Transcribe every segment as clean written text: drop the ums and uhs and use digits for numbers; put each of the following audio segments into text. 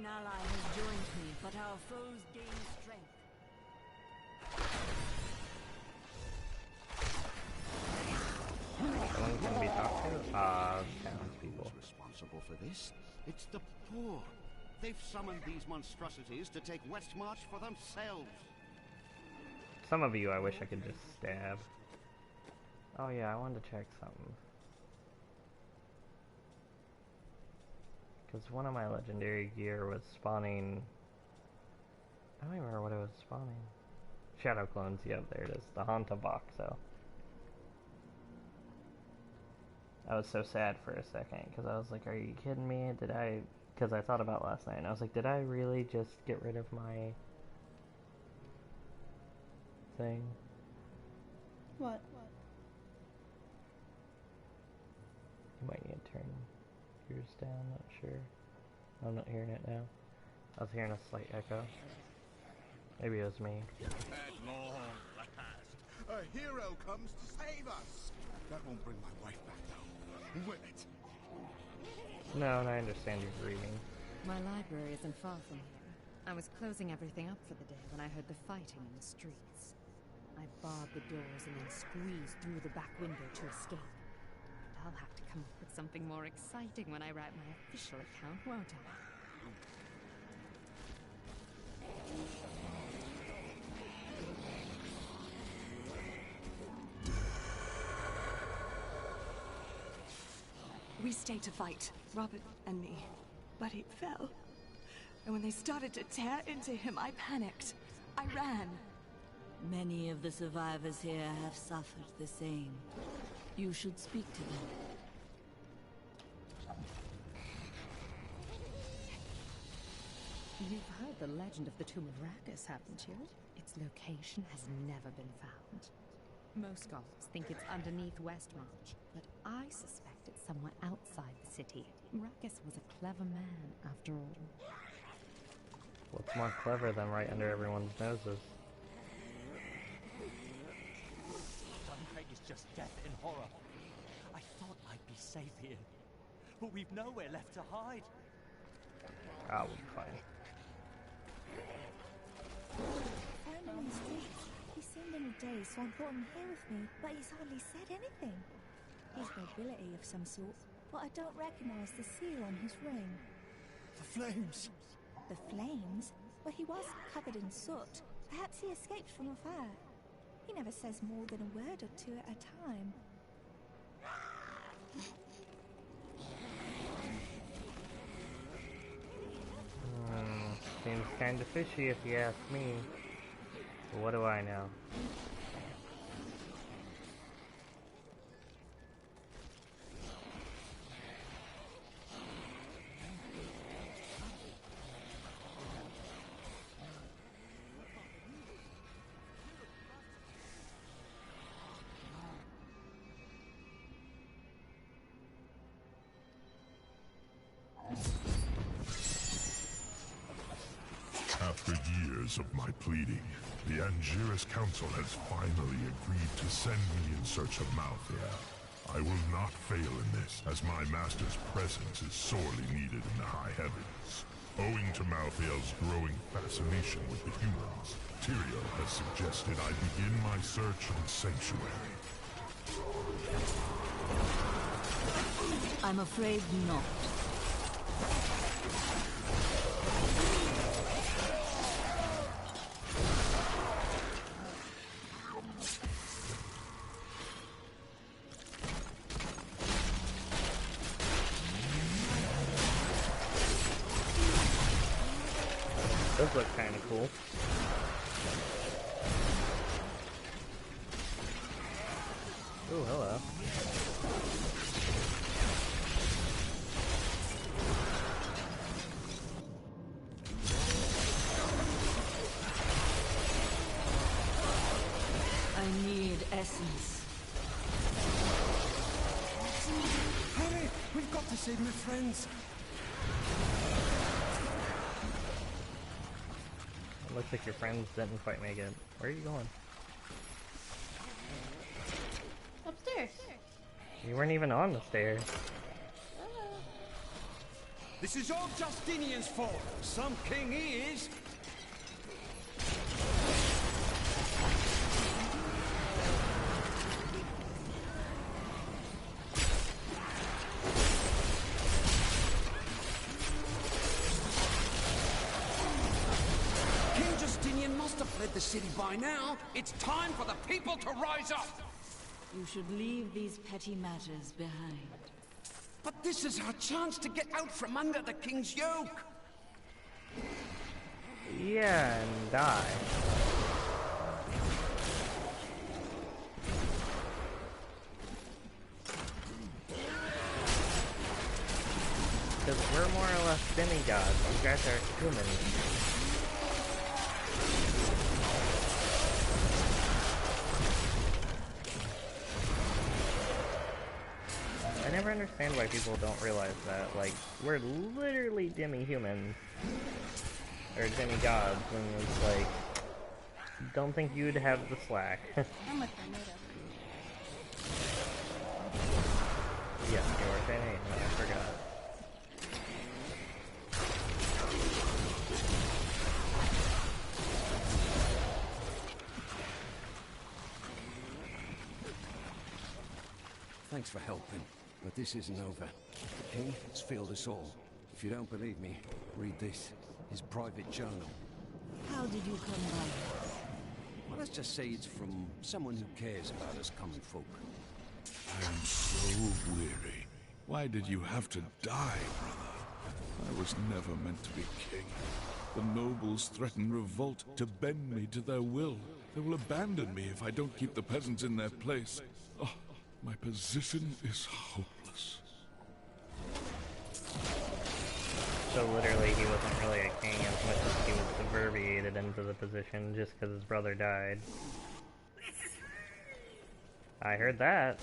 ally has joined me, but our foes gain strength. Someone can be talked to? Townspeople. Who's responsible for this? It's the poor. They've summoned these monstrosities to take Westmarch for themselves. Some of you I wish I could just stab. Oh yeah, I wanted to check something. Because one of my legendary gear was spawning... I don't even remember what it was spawning. Shadow clones, yep, there it is. The Hanta box, so. I was so sad for a second, because I was like, are you kidding me? Did I... Because I thought about last night, and I was like, did I really just get rid of my... thing? What? You might need to turn yours down, not sure. I'm not hearing it now. I was hearing a slight echo. Maybe it was me. At long last, a hero comes to save us. That won't bring my wife back, though. Will it? No, and I understand you're grieving. My library isn't far from here. I was closing everything up for the day when I heard the fighting in the streets. I barred the doors and then squeezed through the back window to escape. But I'll have to come up with something more exciting when I write my official account, won't I? We stayed to fight, Robert and me, but it fell. And when they started to tear into him, I panicked. I ran. Many of the survivors here have suffered the same. You should speak to them. You've heard the legend of the Tomb of Rakus, haven't you? Its location has never been found. Most scholars think it's underneath Westmarch, but I suspect it's somewhere outside the city. Rakus was a clever man, after all. What's more clever than right under everyone's noses? Dunkrag is just death in horror. I thought I'd be safe here, but we've nowhere left to hide. Ah, we'll be fine. Found him in the streets. He seemed in a daze, so I brought him here with me, but he's hardly said anything. He's nobility of some sort, but I don't recognize the seal on his ring. The flames! The flames? Well, he was covered in soot. Perhaps he escaped from a fire. He never says more than a word or two at a time. Seems kinda fishy if you ask me. But what do I know? After years of my pleading, the Angiris Council has finally agreed to send me in search of Malthael. I will not fail in this, as my master's presence is sorely needed in the high heavens. Owing to Malthael's growing fascination with the humans, Tyrael has suggested I begin my search in Sanctuary. I'm afraid not. Those look kind of cool. Ooh, hello. I need essence. Hurry! We've got to save my friends! It looks like your friends didn't quite make it. Where are you going? Upstairs. You weren't even on the stairs. This is all Justinian's fault. Some king he is. King Justinian must have fled the city by now. It's time for the people to rise up. You should leave these petty matters behind. But this is our chance to get out from under the king's yoke. Yeah, and die. Because we're more or less demigods. You guys are humans. I never understand why people don't realize that. Like, we're literally demi-humans. Or demigods, and it's like... Don't think you'd have the slack. I'm with Tornado. Yes, you were saying it, I forgot. Thanks for helping, but this isn't over. The king has failed us all. If you don't believe me, read this. His private journal. How did you come by it? Well, let's just say it's from someone who cares about us common folk. I am so weary. Why did you have to die, brother? I was never meant to be king. The nobles threaten revolt to bend me to their will. They will abandon me if I don't keep the peasants in their place. Oh, my position is hopeless. So literally he wasn't really a king as much as he was subverbiated into the position just because his brother died. I heard that.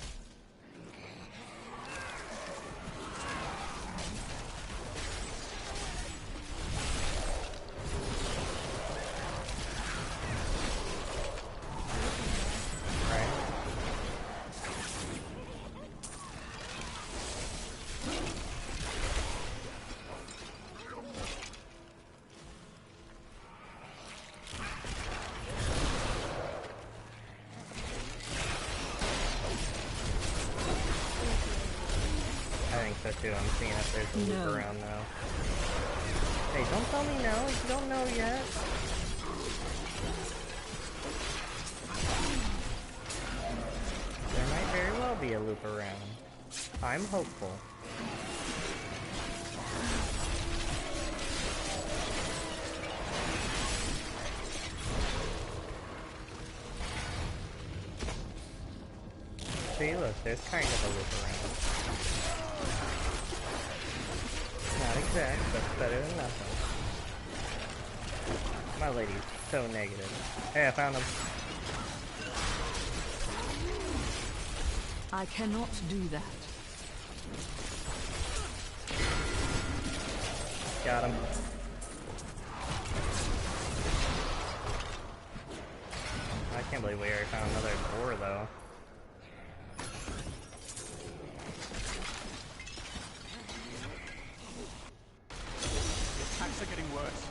Too. I'm seeing if there's a loop around now. Hey, don't tell me no. You don't know yet. There might very well be a loop around. I'm hopeful. See, look, there's kind of a loop around. Not exact, but better than nothing. My lady's so negative. Hey, I found him. I cannot do that. Got him. I can't believe we already found another door, though. Attacks are getting worse.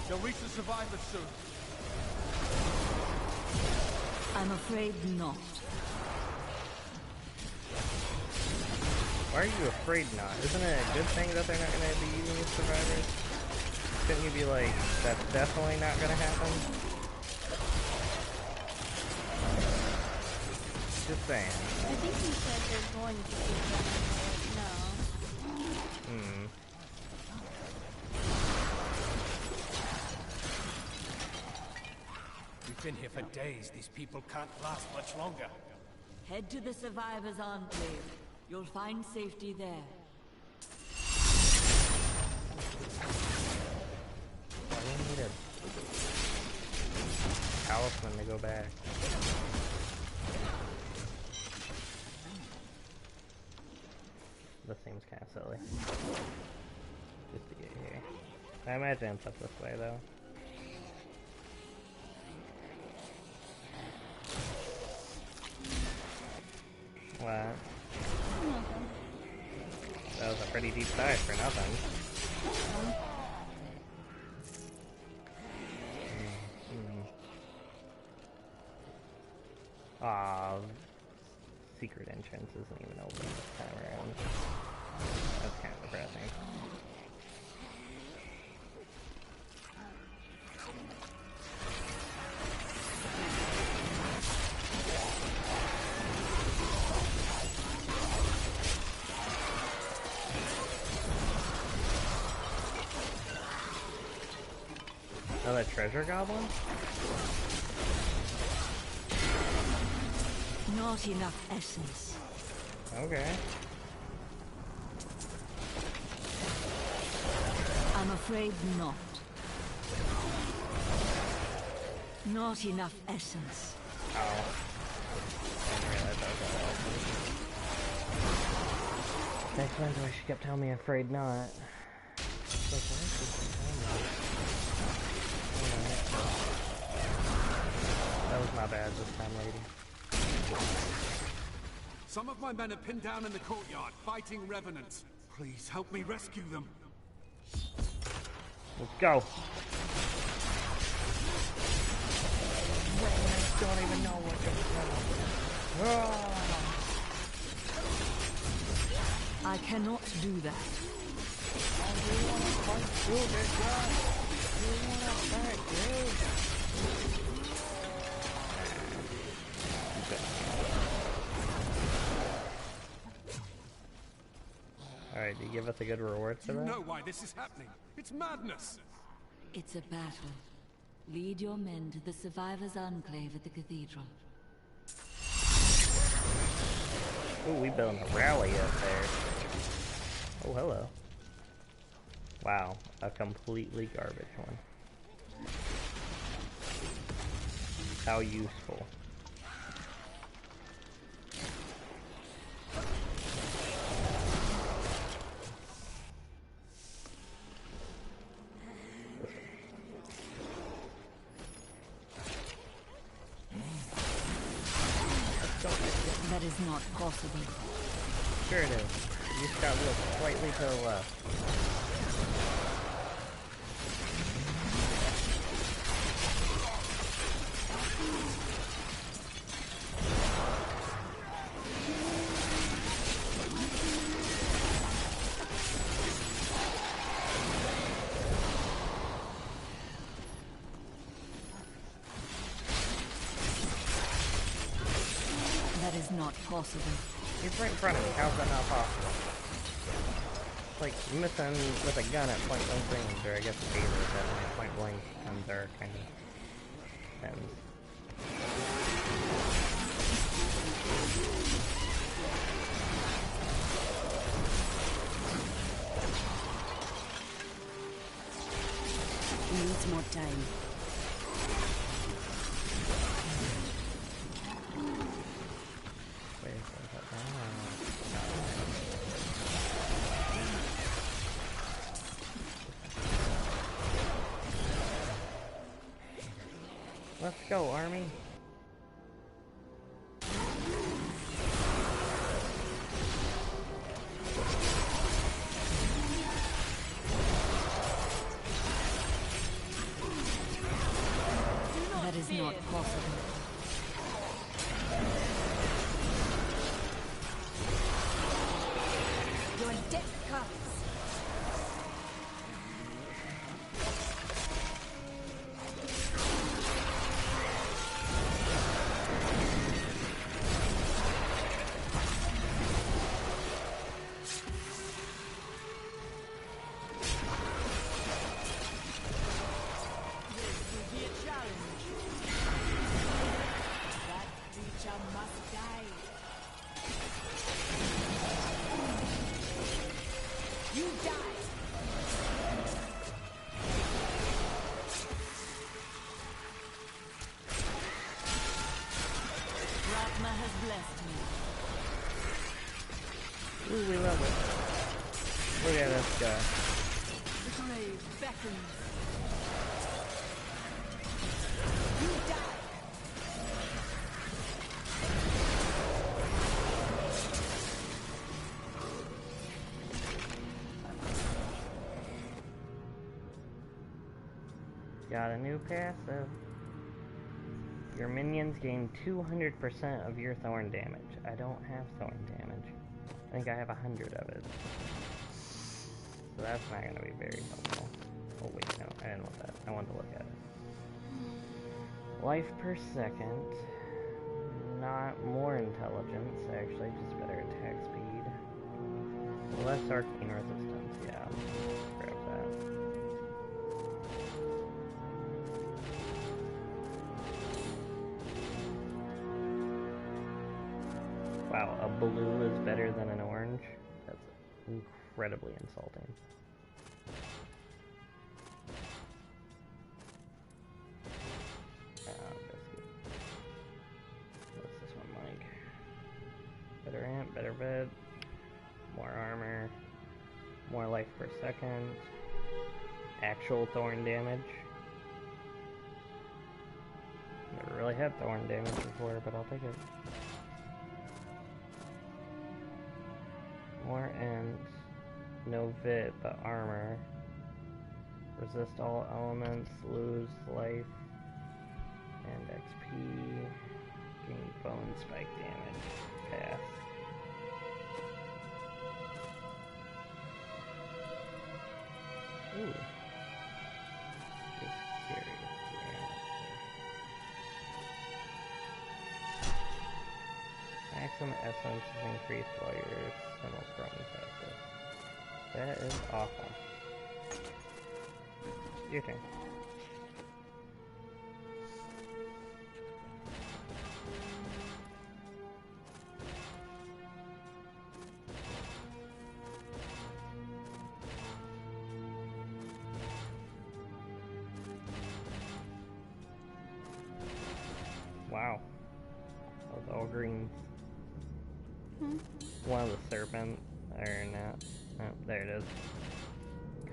They'll reach the survivors soon. I'm afraid not. Why are you afraid not? Isn't it a good thing that they're not going to be using these survivors? Couldn't you be like, that's definitely not going to happen? Just saying. I think he said they're going to be no. We've been here for days. These people can't last much longer. Head to the survivors' enclave. You'll find safety there. Why do we need a talisman to go back? This seems kind of silly. Just to get here. I imagine it's up this way, though. What? That was a pretty deep dive for nothing. Ah, secret entrance isn't even open this time around. That's kind of depressing. Oh, that treasure goblin? Not enough essence. Okay. I'm afraid not. Not enough essence. Oh. I didn't realize that was all open. Next time, she kept telling me afraid not. It's like, why is she telling me? That was my bad this time, lady. Some of my men are pinned down in the courtyard, fighting revenants. Please help me rescue them. Let's go. Revenants don't even know what they're doing. I cannot do that. Alright, do you give us a good reward for that? You know why this is happening. It's madness. It's a battle. Lead your men to the Survivors' Enclave at the Cathedral. Ooh, we building a rally up there. Oh, hello. Wow, a completely garbage one. How useful. That is not possible. Sure it is. You just gotta look slightly to the left. That is not possible. He's right in front of me. How's that not possible? It's like missing with a gun at point blank range, or I guess lasers at point blank guns are kind of ends. Needs more time. Let's go, army. That is not possible. Your death comes. Ooh, we love it. Look at this guy. The grave beckons. Got a new passive. Your minions gain 200% of your thorn damage. I don't have thorn damage. I think I have 100 of it. So that's not going to be very helpful. Oh wait, no, I didn't want that. I wanted to look at it. Life per second. Not more intelligence, actually, just better attack speed. Less arcane resistance, yeah. Grab that. Wow, a blue is better than an orange? That's incredibly insulting. What's this one like? Better amp, better bed, more armor, more life per second, actual thorn damage. Never really had thorn damage before, but I'll take it. More end, no vit, but armor. Resist all elements, lose life, and XP. Gain bone spike damage. Pass. Ooh. Just curious here. Maximum essence is increased while you're semi-prone passive. That is awful. Your turn. Wow. That was all greens. One of the serpent, or not. Oh, there it is.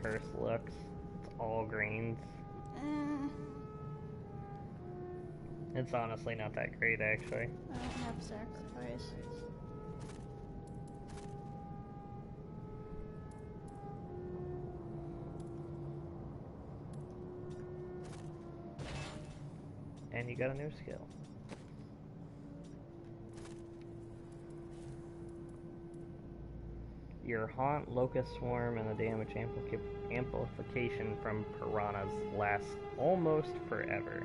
Curse looks. It's all greens. It's honestly not that great, actually. I don't have sacrifice. And you got a new skill. Your Haunt, Locust Swarm, and the damage amplification from piranhas lasts almost forever.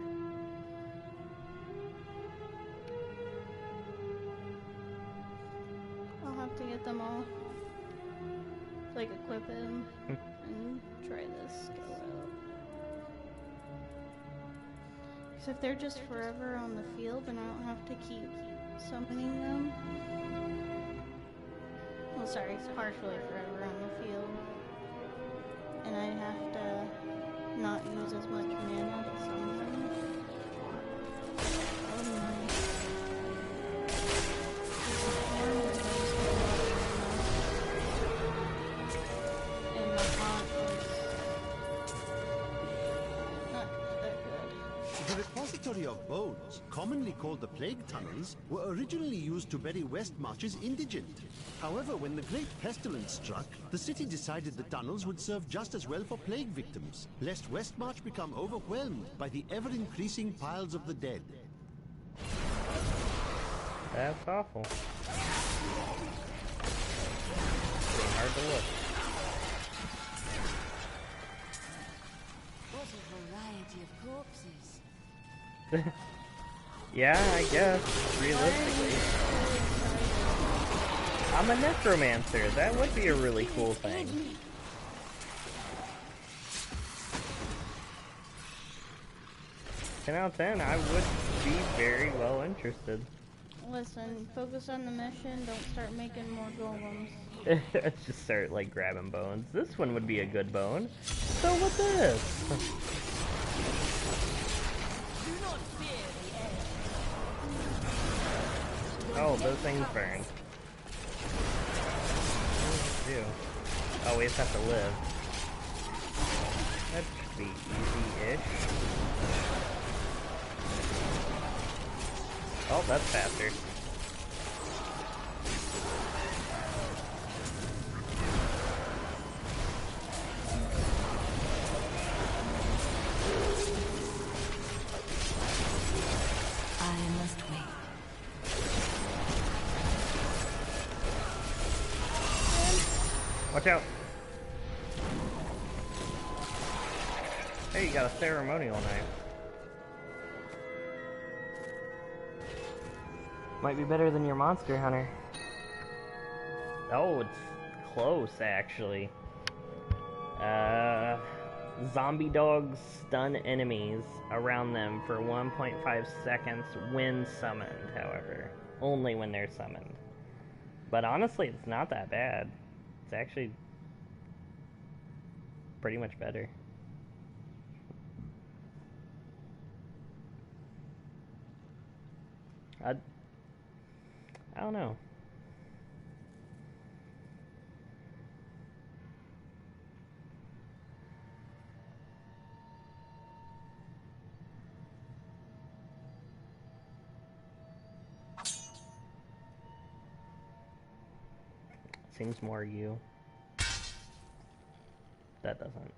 I'll have to get them all. Like, equip him and try this skill out. Because if they're just forever on the field, then I don't have to keep summoning them. Well, sorry, it's partially forever on the field. And I'd have to not use as much mana to summon them. Oh, nice. And the haunt was not that good. The repository of bones, commonly called the plague tunnels, were originally used to bury Westmarch's indigent. However, when the Great Pestilence struck, the city decided the tunnels would serve just as well for plague victims, lest Westmarch become overwhelmed by the ever-increasing piles of the dead. That's awful. Pretty hard to look. What a variety of corpses. Yeah, I guess, realistically. I'm a necromancer. That would be a really cool thing. 10 out of 10, I would be very well interested. Listen, focus on the mission, don't start making more golems. Just start, like, grabbing bones. This one would be a good bone. So with this. Oh, those things burn. Do. Oh, we just have to live. That should be easy-ish. Oh, that's faster. Watch out! Hey, you got a ceremonial knife. Might be better than your monster hunter. Oh, it's close, actually. Zombie dogs stun enemies around them for 1.5 seconds when summoned, however. Only when they're summoned. But honestly, it's not that bad. It's actually pretty much better. I don't know. Seems more you. That doesn't.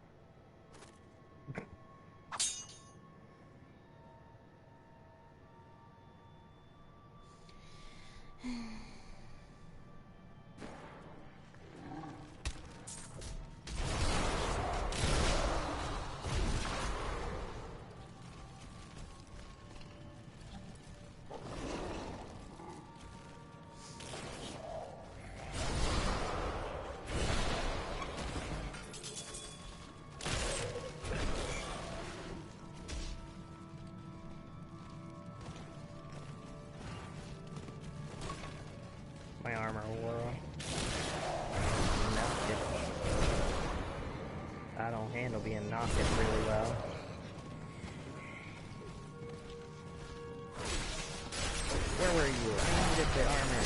My armor will knock it. I don't handle being knocked really well. Where were you? I needed the armor.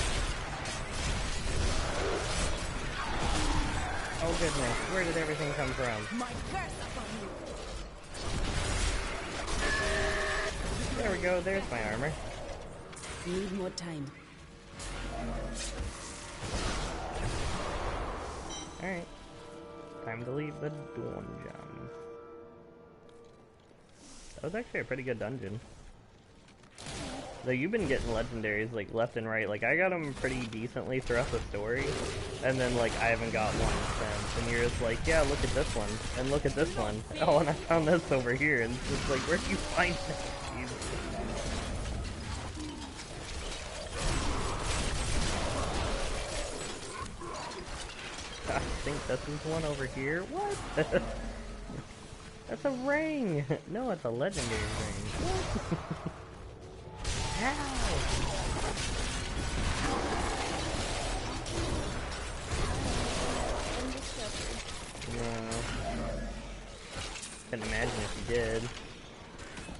Oh goodness, where did everything come from? My curse upon you. There we go, there's my armor. Need more time. Alright. Time to leave the dungeon. That was actually a pretty good dungeon. Though you've been getting legendaries like left and right. Like I got them pretty decently throughout the story. And then like I haven't got one since. And you're just like, yeah, look at this one. And look at this one. Oh, and I found this over here. And it's just like, where'd you find this? I think this is one over here. What? That's a ring! No, it's a legendary ring. What? How? No. Couldn't imagine if you did.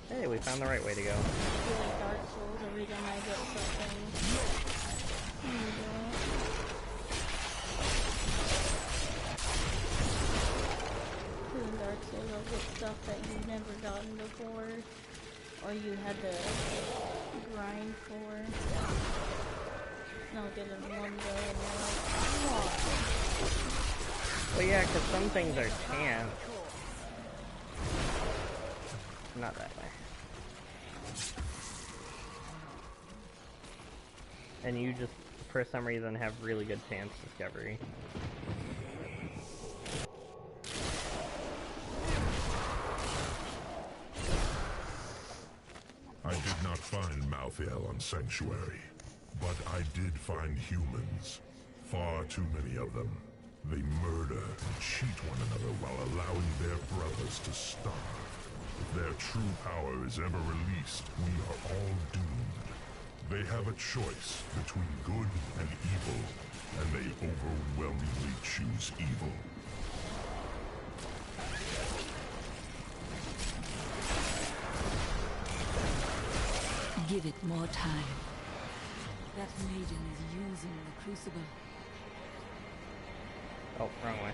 Hey, we found the right way to go. I feel like Dark Souls every time I get something. In Dark Souls, I'll get stuff that you've never gotten before, or you had to grind for. And I'll get it in one go, and you're like, what? Well, yeah, because some things are can't. Not that way. And you just, for some reason, have really good chance discovery. I did not find Malthael on Sanctuary, but I did find humans. Far too many of them. They murder and cheat one another while allowing their brothers to starve. If their true power is ever released, we are all doomed. They have a choice between good and evil, and they overwhelmingly choose evil. Give it more time. That maiden is using the crucible. Oh, wrong way.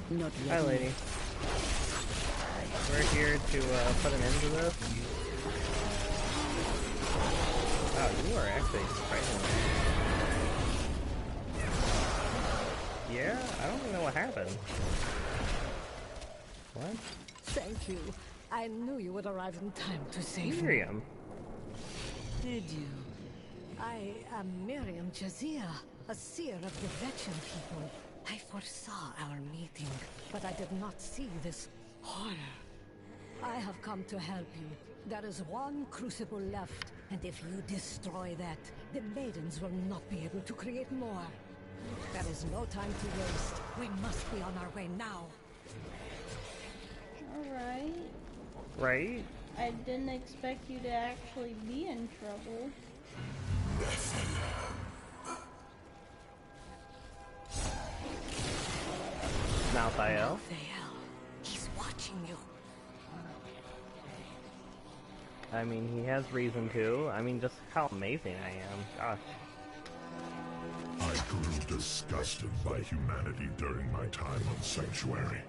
Not yet. Hi, lady. We're here to put an end to this. Wow, you are actually surprisingly. Yeah, I don't even know what happened. What? Thank you. I knew you would arrive in time to save me. Miriam. Did you? I am Miriam Jazia, a seer of the Veteran people. I foresaw our meeting, but I did not see this horror. I have come to help you. There is one crucible left, and if you destroy that, the maidens will not be able to create more. There is no time to waste. We must be on our way now. Alright. Right? I didn't expect you to actually be in trouble. Malthael. He's watching you. I mean, he has reason to. I mean, just how amazing I am. Gosh. I grew disgusted by humanity during my time on Sanctuary.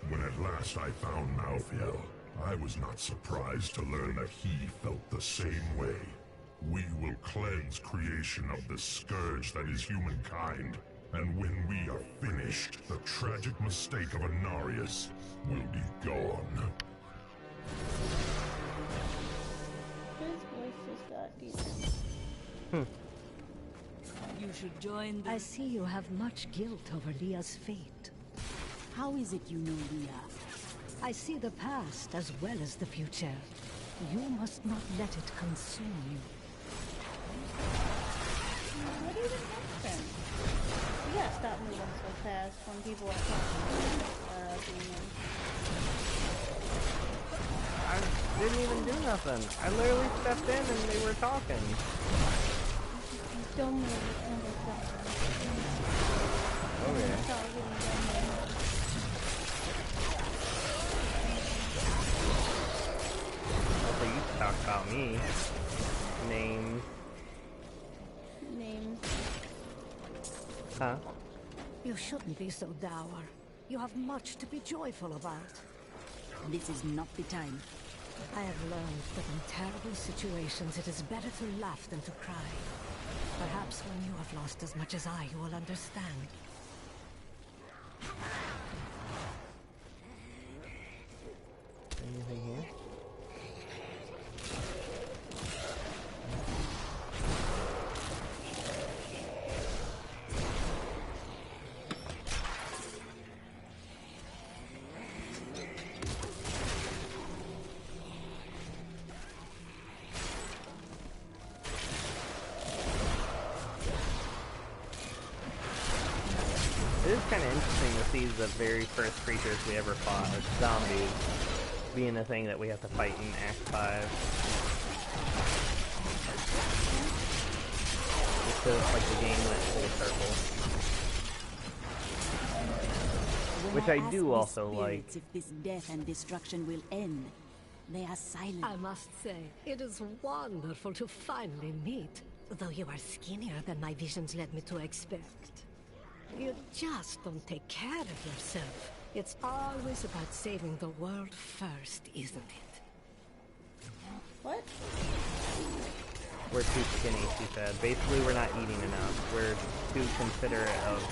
When at last I found Malthael, I was not surprised to learn that he felt the same way. We will cleanse creation of the scourge that is humankind, and when we are finished, the tragic mistake of Anarius will be gone. His voice just got deeper. You should join the... I see you have much guilt over Leah's fate. How is it you know Leah? I see the past as well as the future. You must not let it consume you. What even happened? You gotta stop moving so fast when people are talking. I didn't even do nothing. I literally stepped in and they were talking. Don't move under pressure. Okay. Also, you talk about me. Names. Names. Huh? You shouldn't be so dour. You have much to be joyful about. This is not the time. I have learned that in terrible situations it is better to laugh than to cry. Perhaps when you have lost as much as I, you will understand. Anything here? It is kind of interesting to see the very first creatures we ever fought, zombies, being a thing that we have to fight in Act 5. Just so it's like the game went full circle. Which I do also like. If this death and destruction will end. They are silent. I must say, it is wonderful to finally meet, though you are skinnier than my visions led me to expect. You just don't take care of yourself. It's always about saving the world first, isn't it? What? We're too skinny, she said. Basically, we're not eating enough. We're too considerate of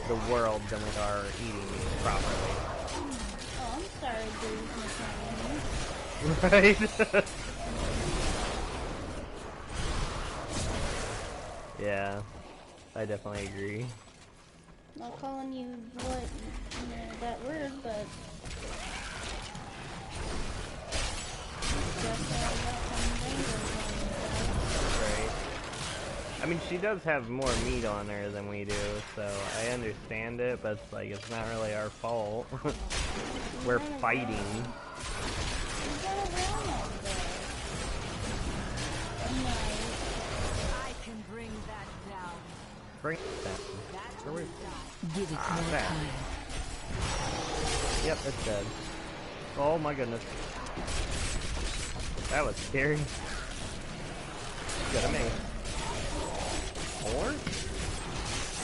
the world than we are eating properly. Oh, I'm sorry, dude. Right? Yeah, I definitely agree. Not calling you what, that word, but Right. I mean, she does have more meat on her than we do, so I understand it, but it's like, it's not really our fault. We're fighting. I can bring that down. Bring it down. Give it more that. time. Yep, it's dead. Oh my goodness. That was scary. Got a mace. Or?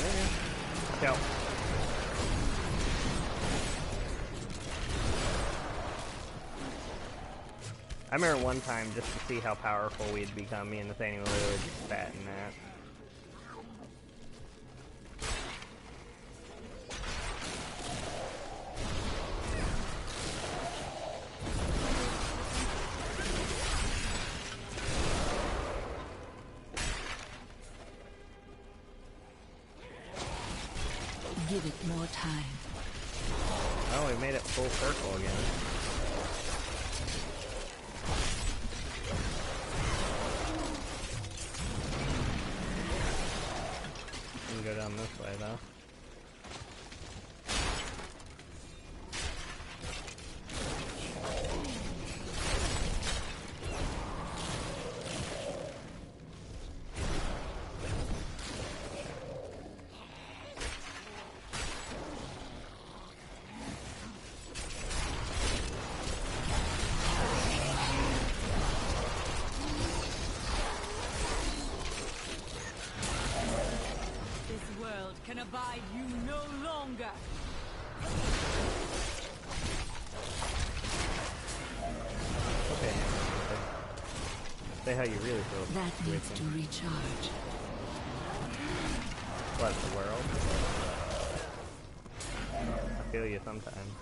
Yeah. Go. I remember one time, just to see how powerful we'd become, me and Nathaniel really just sat in that. Give it more time. Oh, we made it full circle again. We can go down this way though. Can abide you no longer. Okay. Say how you really feel. That needs to recharge. What, the world? I feel you sometimes.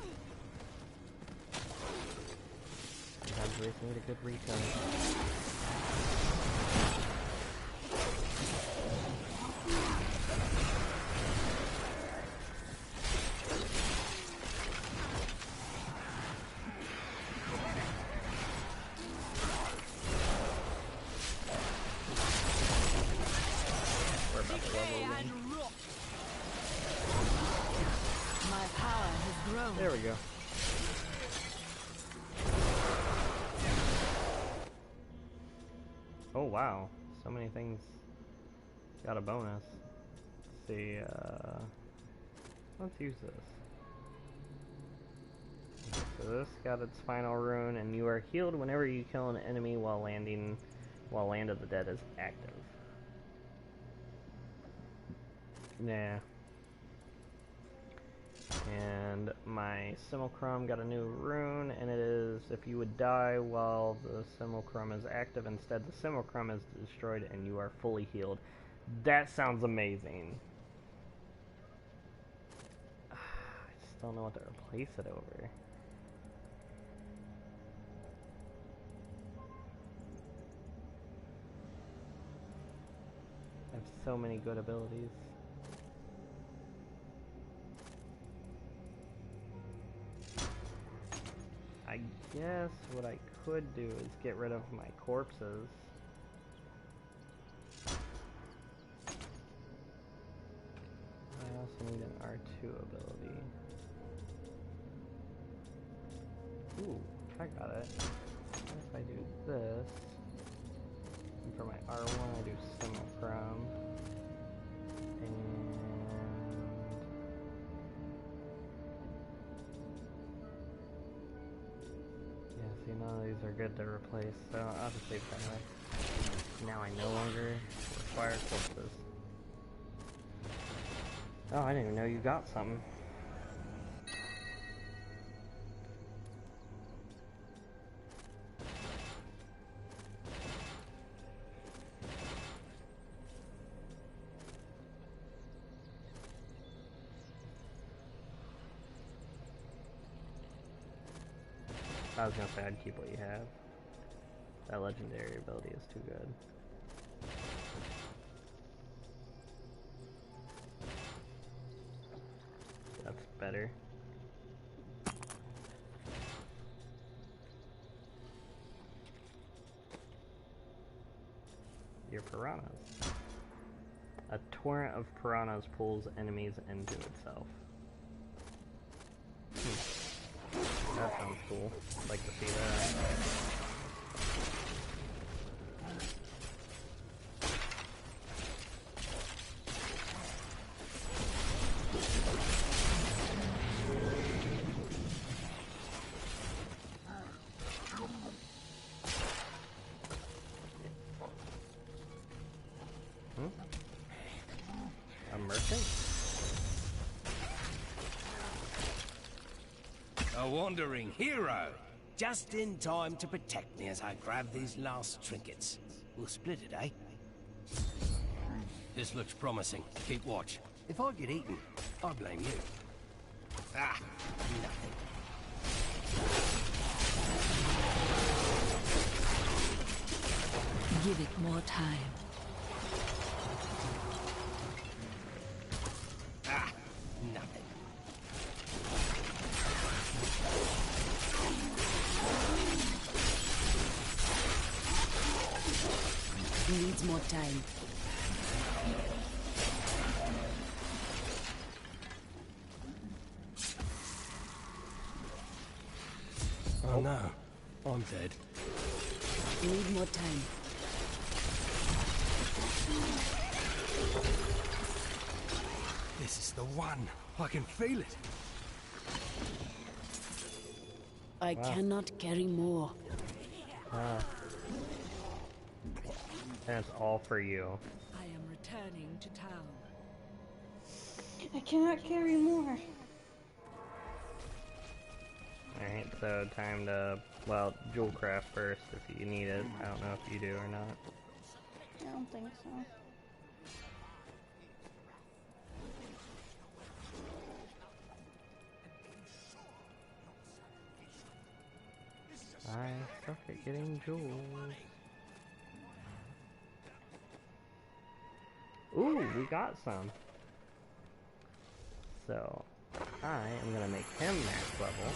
Sometimes we just need a good recharge. There we go. Oh wow, so many things got a bonus. Let's see, let's use this. So this got its final rune, and you are healed whenever you kill an enemy while Land of the Dead is active. Nah. And my Simulacrum got a new rune, and it is if you would die while the Simulacrum is active, instead the Simulacrum is destroyed and you are fully healed. That sounds amazing. I just don't know what to replace it over. I have so many good abilities. I guess what I could do is get rid of my corpses. I also need an R2 ability. Ooh, I got it. What if I do this? And for my R1 I do Simulacrum. And see, none of these are good to replace, so I'll just leave it anyway. Now I no longer require corpses. Oh, I didn't even know you got something. I was gonna say I'd keep what you have. That legendary ability is too good. That's better. Your piranhas. A torrent of piranhas pulls enemies into itself. That sounds cool. I'd like to see that. A merchant? A wandering hero! Just in time to protect me as I grab these last trinkets. We'll split it, eh? This looks promising. Keep watch. If I get eaten, I blame you. Ah, nothing. Give it more time. Ah, nothing. needs more time. Oh no, I'm dead. Need more time. This is the one. I can feel it. I cannot carry more. That's all for you. I am returning to town. I cannot carry more. Alright, so time to, well, jewel craft first if you need it. I don't know if you do or not. I don't think so. I suck at getting jewels. Ooh, we got some. So, I am gonna make him max level.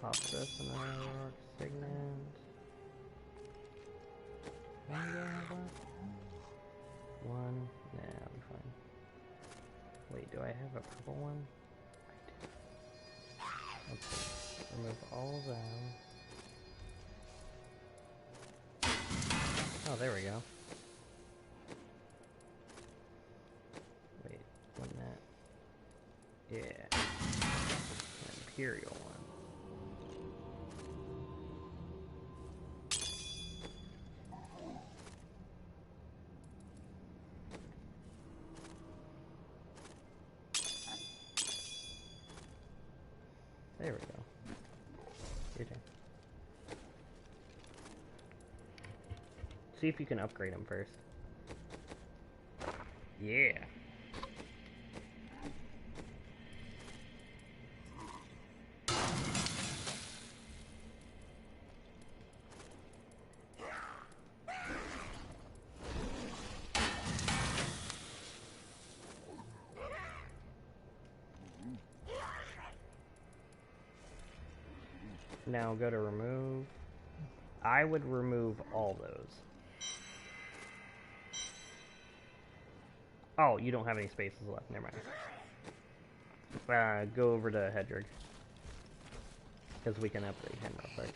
Pop this and another rock signet. How many do I have left? One. Nah, I'll be fine. Wait, do I have a purple one? I do. Okay. Remove all of them. Oh, there we go. Wait, wasn't that? Yeah. Imperial one. There we go. Your turn. See if you can upgrade him first. Yeah. Now go to remove. I would remove all those. Oh, you don't have any spaces left. Never mind. Go over to Hedrick. Because we can upgrade him real quick.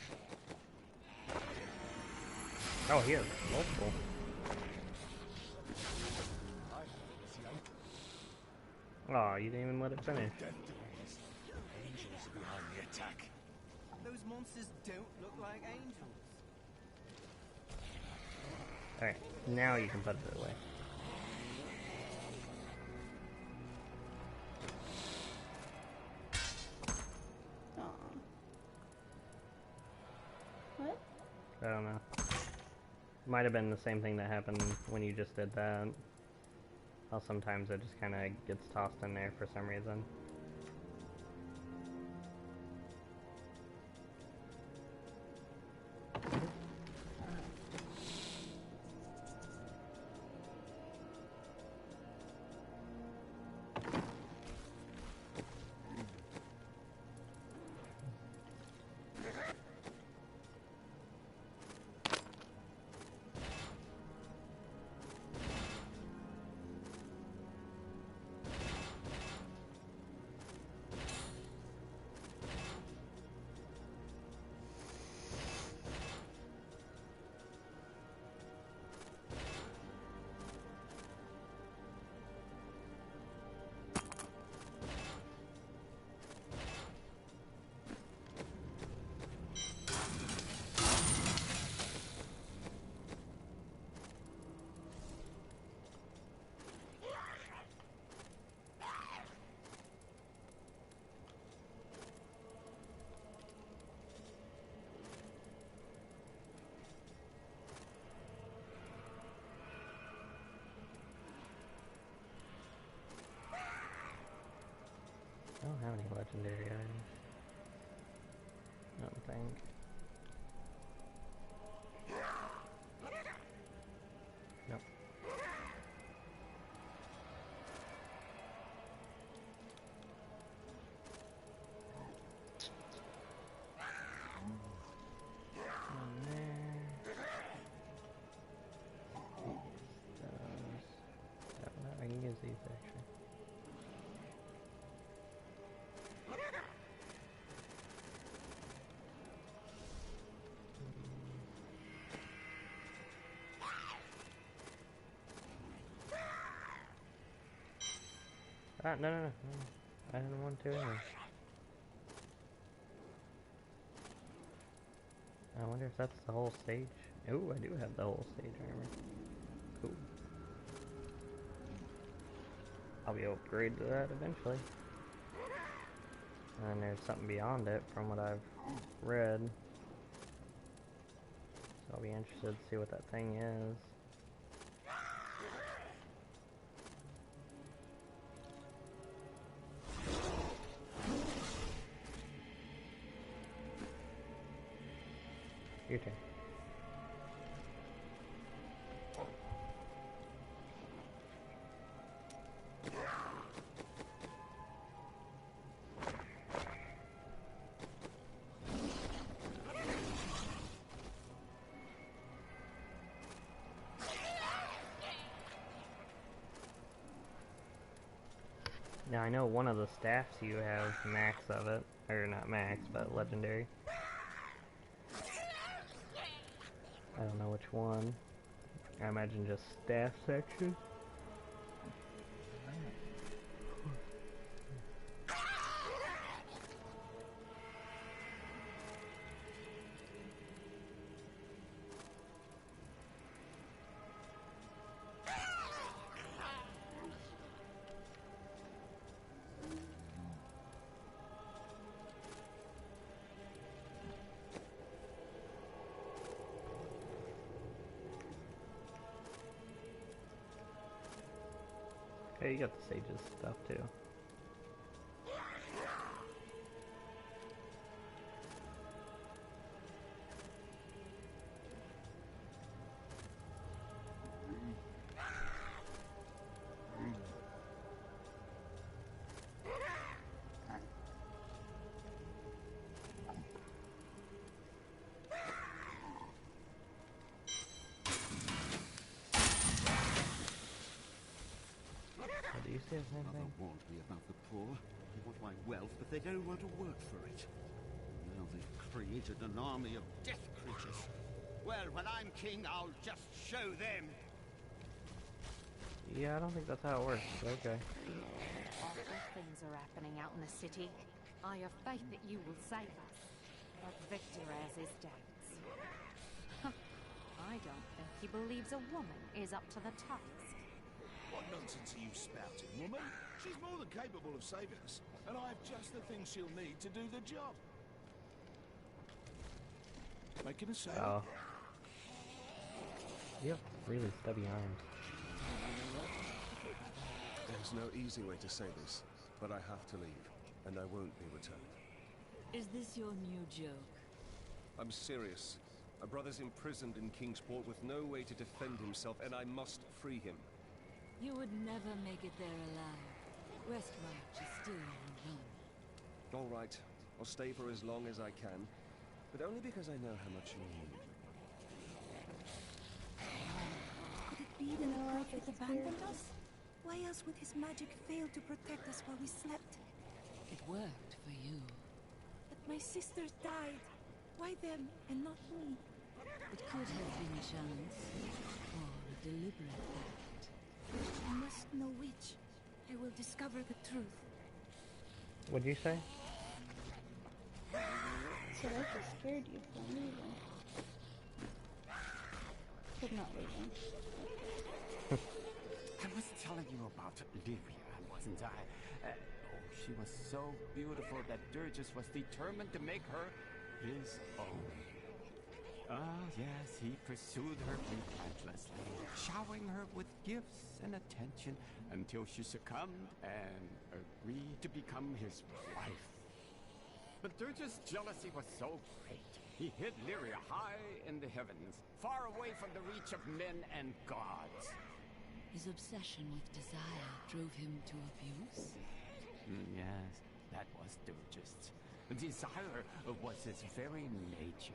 Oh, he has multiple. Oh, you didn't even let it finish. Angels behind the attack. Those monsters don't look like angels. Alright, now you can put it away. What? I don't know. Might have been the same thing that happened when you just did that. How sometimes it just kind of gets tossed in there for some reason. I don't have any legendary items. don't think. Nope. I can use these actually. Ah, no. I didn't want to anyway. I wonder if that's the whole stage. Ooh, I do have the whole stage armor. Cool. I'll be able to upgrade to that eventually. And then there's something beyond it from what I've read. So I'll be interested to see what that thing is. Your turn. Now I know one of the staffs you have max of it, or not max, but legendary. I don't know which one. I imagine just staff section. Okay, you got the sage's stuff too. Do you see anything? Mother warned me about the poor. They want my wealth, but they don't want to work for it. Now they've created an army of death creatures. Well, when I'm king, I'll just show them. Yeah, I don't think that's how it works. Okay. Awful things are happening out in the city. I have faith that you will save us. But Victor has his doubts. I don't think he believes a woman is up to the task. What nonsense are you spouting, woman? She's more than capable of saving us, and I have just the thing she'll need to do the job. Making a sale? Oh. You have really stubby arms. There's no easy way to say this, but I have to leave, and I won't be returned. Is this your new joke? I'm serious. My brother's imprisoned in Kingsport with no way to defend himself, and I must free him. You would never make it there alive. Westmarch is still on run. All right, I'll stay for as long as I can, but only because I know how much you need. Could it be that the prophet abandoned us? Why else would his magic fail to protect us while we slept? It worked for you. But my sisters died. Why them and not me? It could have been chance, or a deliberate act. I must know which. I will discover the truth. What'd you say? So that just scared you from leaving. But not leaving. I was telling you about Livia, wasn't I? Oh, she was so beautiful that Durgis was determined to make her his own. Ah, yes, he pursued her relentlessly, showering her with gifts and attention until she succumbed and agreed to become his wife. But Dirge's jealousy was so great. He hid Lyria high in the heavens, far away from the reach of men and gods. His obsession with desire drove him to abuse? Yes, that was Dirge's. Desire was his very nature.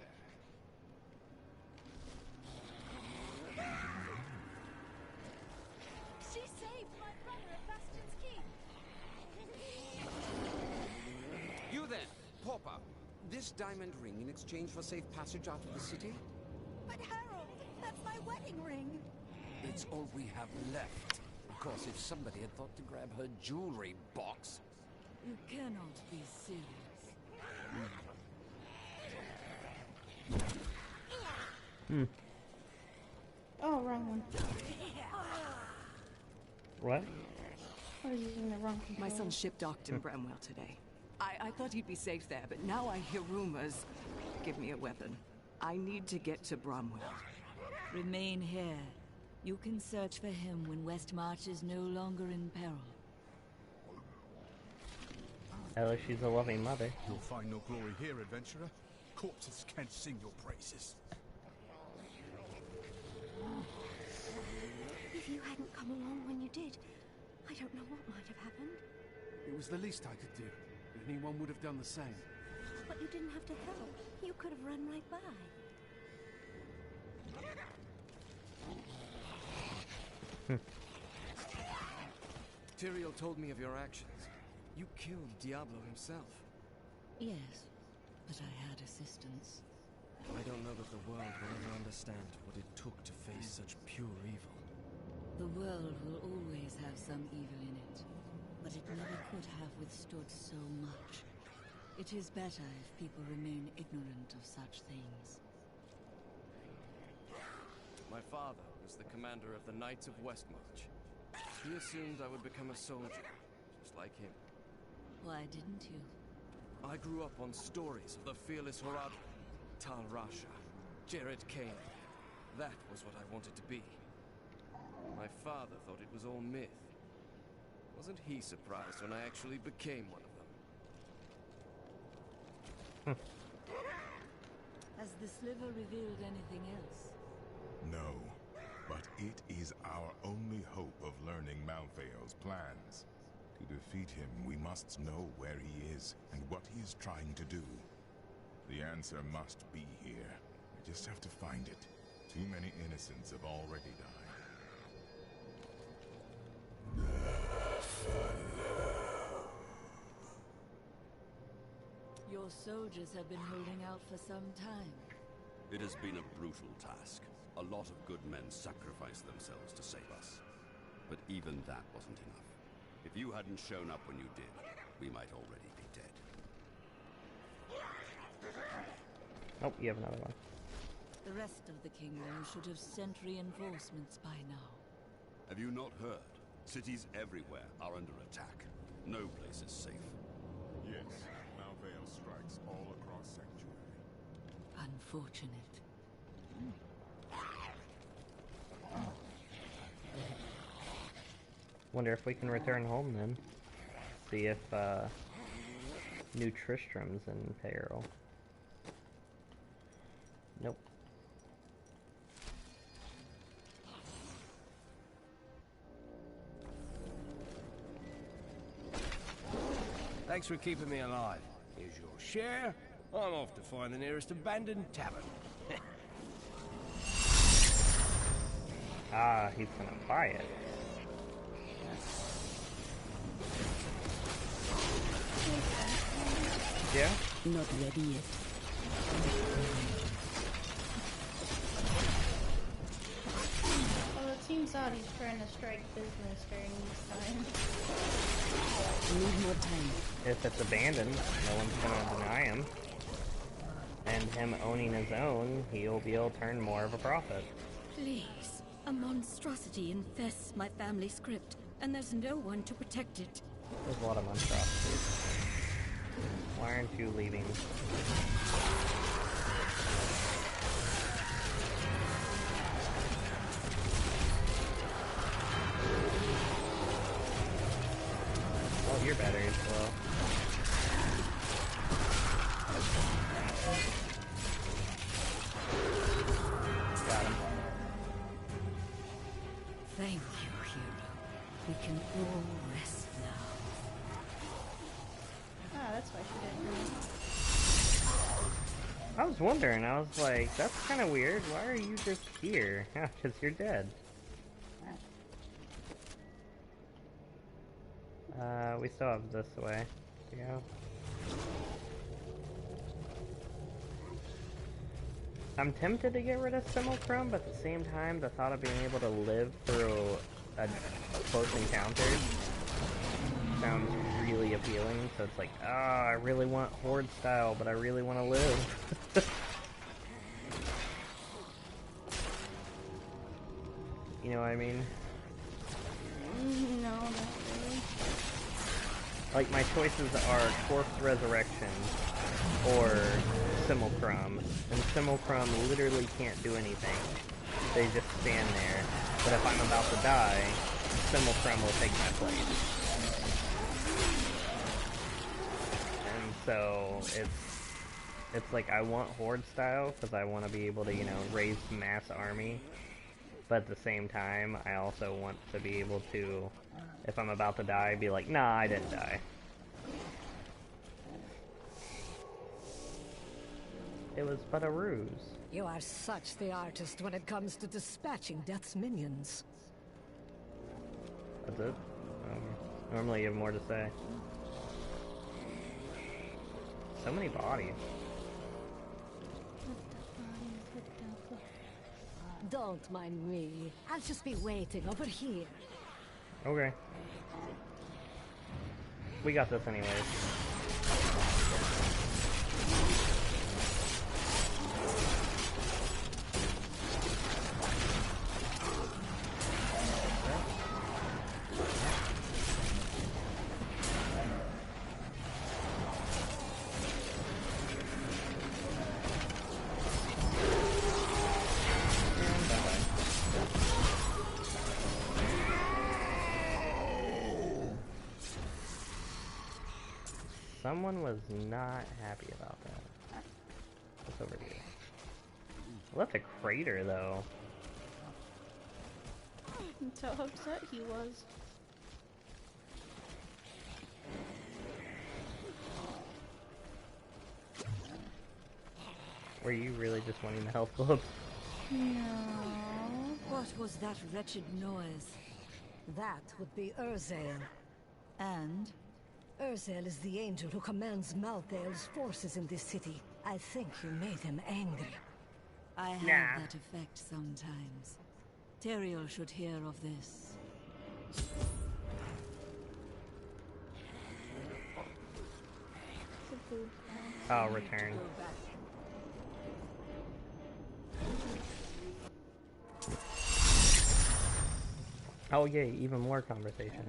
She saved my brother at Bastion's Keep. You then, Pauper. This diamond ring in exchange for safe passage out of the city? But Harold, that's my wedding ring. It's all we have left. Of course, if somebody had thought to grab her jewelry box. You cannot be serious. Oh, wrong one. What? I was using the wrong controller. My son's ship docked in Bramwell today. I thought he'd be safe there, but now I hear rumors. Give me a weapon. I need to get to Bramwell. Remain here. You can search for him when Westmarch is no longer in peril. At least she's a loving mother. You'll find no glory here, adventurer. Corpses can't sing your praises. If you hadn't come along when you did, I don't know what might have happened. It was the least I could do. Anyone would have done the same. But you didn't have to help. You could have run right by. Tyrael told me of your actions. You killed Diablo himself. Yes, but I had assistance. I don't know that the world will ever understand what it took to face such pure evil. The world will always have some evil in it, but it never could have withstood so much. It is better if people remain ignorant of such things. My father was the commander of the Knights of Westmarch. He assumed I would become a soldier, just like him. Why didn't you? I grew up on stories of the fearless Horad, Tal Rasha, Jared Kane. That was what I wanted to be. My father thought it was all myth. Wasn't he surprised when I actually became one of them? Has the sliver revealed anything else? No, but it is our only hope of learning Malfeo's plans. To defeat him, we must know where he is and what he is trying to do. The answer must be here. We just have to find it. Too many innocents have already died. Your soldiers have been holding out for some time. It has been a brutal task. A lot of good men sacrificed themselves to save us. But even that wasn't enough. If you hadn't shown up when you did, we might already be dead. Oh, you have another one. The rest of the kingdom should have sent reinforcements by now. Have you not heard? Cities everywhere are under attack. No place is safe. Yes, Malfeo strikes all across Sanctuary. Unfortunate. Wonder if we can return home then. See if New Tristram's in peril. Nope. Thanks for keeping me alive. Here's your share. I'm off to find the nearest abandoned tavern. Ah, he's gonna buy it. Yeah? Not ready yet. Well, it seems out he's trying to strike business during these times. Need more time. If it's abandoned, no one's gonna deny him. And him owning his own, he'll be able to turn more of a profit. Please. A monstrosity infests my family script, and there's no one to protect it. There's a lot of monstrosities. Why aren't you leaving? Oh, your battery is low. Thank you, hero. We can all rest now. Ah, that's why she didn't know. I was wondering, I was like, that's kind of weird. Why are you just here? Yeah, because you're dead. We still have this way to go. I'm tempted to get rid of Simulcrum, but at the same time, the thought of being able to live through a close encounter sounds really appealing, so it's like, I really want Horde style, but I really want to live. You know what I mean? No, not really. Like, my choices are Corpse Resurrection or Simulcrum, and Simulcrum literally can't do anything. They just stand there. But if I'm about to die, Simulcrum will take my place. And so, it's like, I want Horde style, because I want to be able to, you know, raise mass army. But at the same time, I also want to be able to, if I'm about to die, be like, nah, I didn't die. It was but a ruse. You are such the artist when it comes to dispatching Death's minions. That's it? Normally you have more to say. So many bodies. Don't mind me. I'll just be waiting over here. Okay. We got this anyways. Someone was not happy about that. What's over here? Left a crater, though. That's how upset he was. Were you really just wanting the health club? No. What was that wretched noise? That would be Urzael. And? Urzael is the angel who commands Malthael's forces in this city. I think you made him angry. I have that effect sometimes. Teriel should hear of this. I'll return. Oh yay, even more conversation.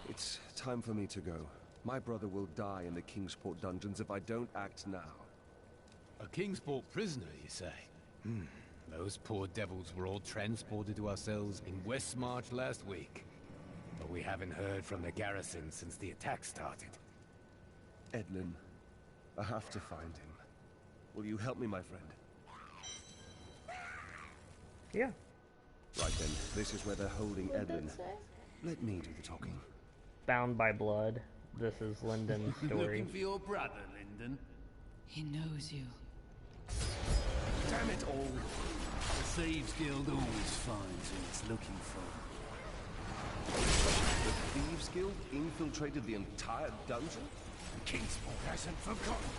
It's time for me to go. My brother will die in the Kingsport dungeons if I don't act now. A Kingsport prisoner, you say? Those poor devils were all transported to our cells in Westmarch last week. But we haven't heard from the garrison since the attack started. Edlin, I have to find him. Will you help me, my friend? Yeah. Right then, this is where they're holding Edlin. Let me do the talking. Bound by blood. This is Lyndon's story. Looking for your brother, Lyndon? He knows you. Damn it all. The Thieves Guild always finds who it's looking for. The Thieves Guild infiltrated the entire dungeon? Kingsport hasn't forgotten.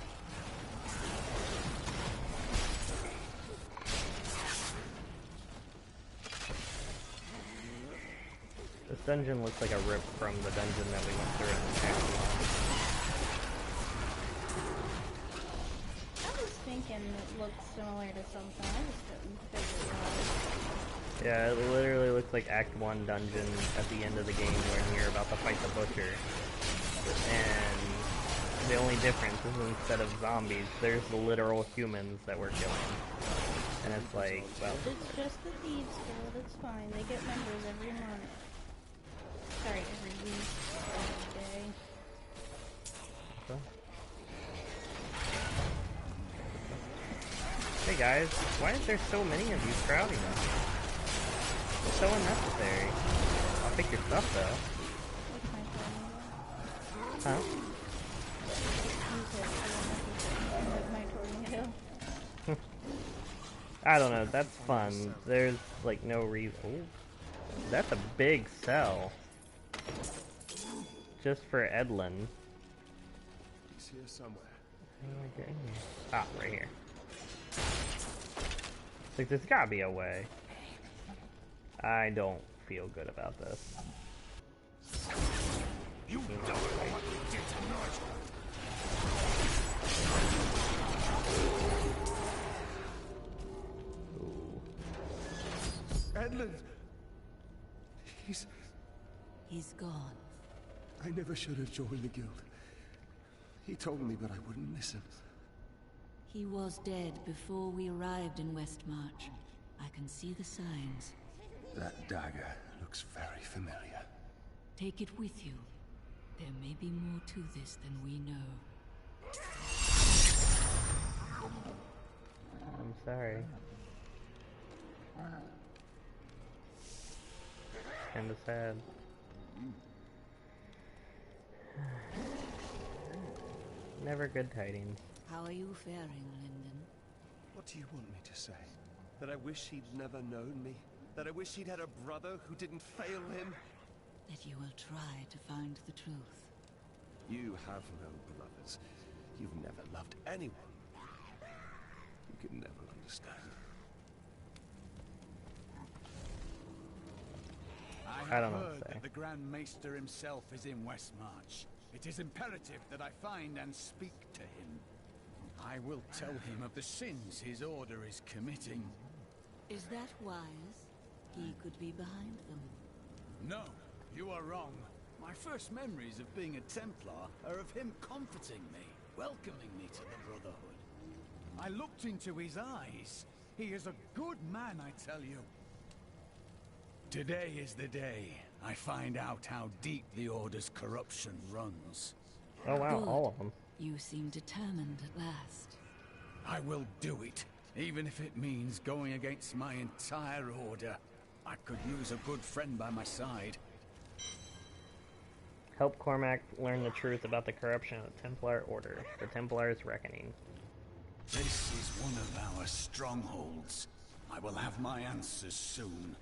This dungeon looks like a rip from the dungeon that we went through in the past. I was thinking it looked similar to something. I just couldn't figure it out. Yeah, it literally looks like Act 1 dungeon at the end of the game when you're about to fight the Butcher. And the only difference is instead of zombies, there's the literal humans that we're killing. And it's like, well... It's just the Thieves Guild, it's fine. They get members every month. Sorry, every week, every day. So. Hey guys, why is there so many of you crowding us? It's so unnecessary. I'll pick your stuff though. Huh? I don't know, that's fun. There's like no reason. Ooh, that's a big cell. Just for Edlin. He's here somewhere. Ah, right here. Like, there's gotta be a way. I don't feel good about this. You don't know what we did tonight. Edlin! He's gone. I never should have joined the guild. He told me, but I wouldn't listen. He was dead before we arrived in Westmarch. I can see the signs. That dagger looks very familiar. Take it with you. There may be more to this than we know. I'm sorry. Kinda sad. Never good tidings. How are you faring, Lyndon? What do you want me to say? That I wish he'd never known me? That I wish he'd had a brother who didn't fail him? That you will try to find the truth. You have no brothers. You've never loved anyone. You can never understand. I don't know what heard to say. that the Grand Maester himself is in Westmarch. It is imperative that I find and speak to him. I will tell him of the sins his order is committing. Is that wise? He could be behind them. No, you are wrong. My first memories of being a Templar are of him comforting me, welcoming me to the Brotherhood. I looked into his eyes. He is a good man, I tell you. Today is the day I find out how deep the Order's corruption runs. Oh wow, Good. all of them. You seem determined at last. I will do it, even if it means going against my entire Order. I could use a good friend by my side. Help Cormac learn the truth about the corruption of the Templar Order. The Templar's Reckoning. This is one of our strongholds. I will have my answers soon.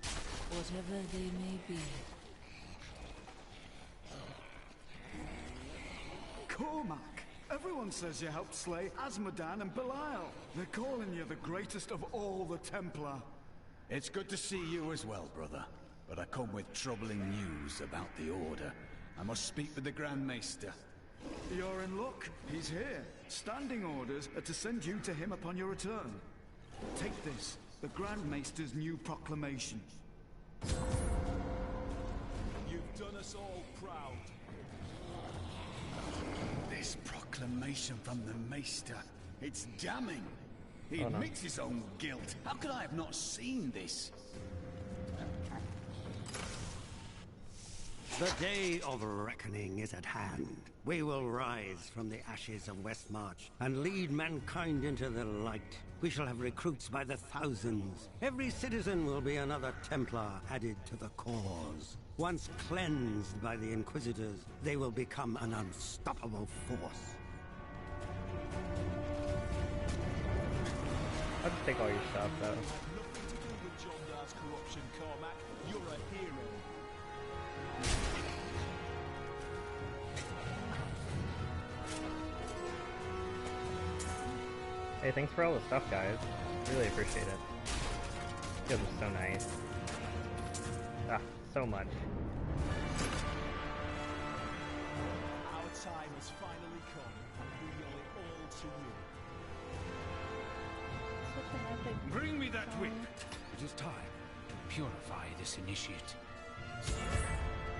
Whatever they may be. Cormac! Everyone says you helped slay Asmodan and Belial. They're calling you the greatest of all the Templar. It's good to see you as well, brother. But I come with troubling news about the Order. I must speak with the Grand Maester. You're in luck. He's here. Standing orders are to send you to him upon your return. Take this, the Grand Maester's new proclamation. You've done us all proud. This proclamation from the Maester, it's damning. He admits his own guilt. How could I have not seen this? The day of reckoning is at hand. We will rise from the ashes of Westmarch and lead mankind into the light. We shall have recruits by the thousands. Every citizen will be another Templar added to the cause. Once cleansed by the Inquisitors, they will become an unstoppable force. I'll just take all your stuff though. Nothing to do with John Dar's corruption, Cormac. You're a hero. Hey, thanks for all the stuff, guys. Really appreciate it. You guys are so nice. Ah, so much. Our time has finally come. We owe it all to you. Bring me that whip! It is time to purify this initiate.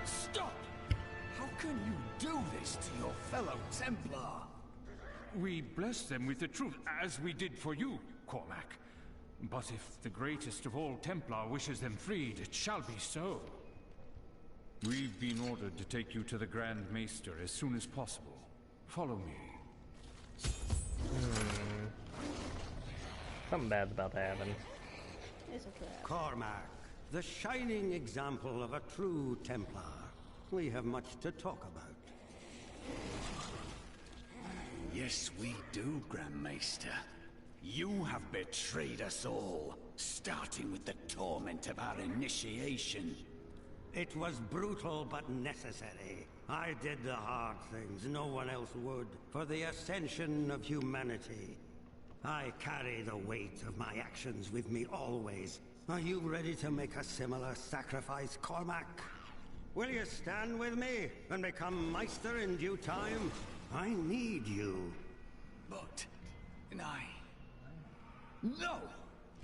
Stop! How can you do this to your fellow Templar? We bless them with the truth, as we did for you, Cormac. But if the greatest of all Templar wishes them freed, it shall be so. We've been ordered to take you to the Grand Maester as soon as possible. Follow me. Something bad's about to happen. It's a trap. Cormac, the shining example of a true Templar. We have much to talk about. Yes, we do, Grand Maester. You have betrayed us all, starting with the torment of our initiation. It was brutal but necessary. I did the hard things no one else would, for the ascension of humanity. I carry the weight of my actions with me always. Are you ready to make a similar sacrifice, Cormac? Will you stand with me and become Meister in due time? I need you. But... No!